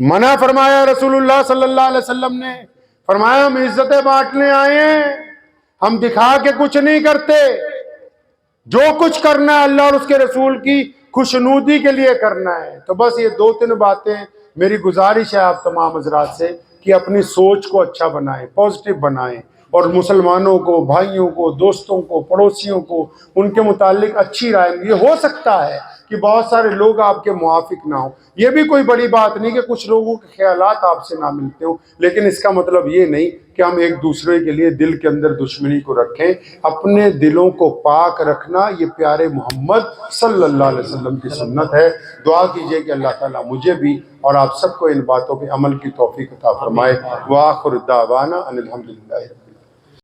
منع فرمایا رسول اللہ صلی اللہ علیہ وسلم نے۔ فرمایا ہم عزتیں بانٹنے آئے ہیں، ہم دکھا کے کچھ نہیں کرتے، جو کچھ کرنا ہے اللہ اور اس کے رسول کی خوشنودی کے لیے کرنا ہے۔ تو بس یہ 2-3 باتیں میری گزارش ہے آپ تمام حضرات سے کہ اپنی سوچ کو اچھا بنائیں، پازیٹیو بنائیں، اور مسلمانوں کو، بھائیوں کو، دوستوں کو، پڑوسیوں کو ان کے متعلق اچھی رائے. یہ ہو سکتا ہے کہ بہت سارے لوگ آپ کے موافق نہ ہوں، یہ بھی کوئی بڑی بات نہیں کہ کچھ لوگوں کے خیالات آپ سے نہ ملتے ہوں، لیکن اس کا مطلب یہ نہیں کہ ہم ایک دوسرے کے لیے دل کے اندر دشمنی کو رکھیں. اپنے دلوں کو پاک رکھنا یہ پیارے محمد صلی اللہ علیہ وسلم کی سنت ہے. دعا کیجئے کہ اللہ تعالیٰ مجھے بھی اور آپ سب کو ان باتوں پہ عمل کی توفیق عطا فرمائے. وآخر دعوانا ان الحمدللہ.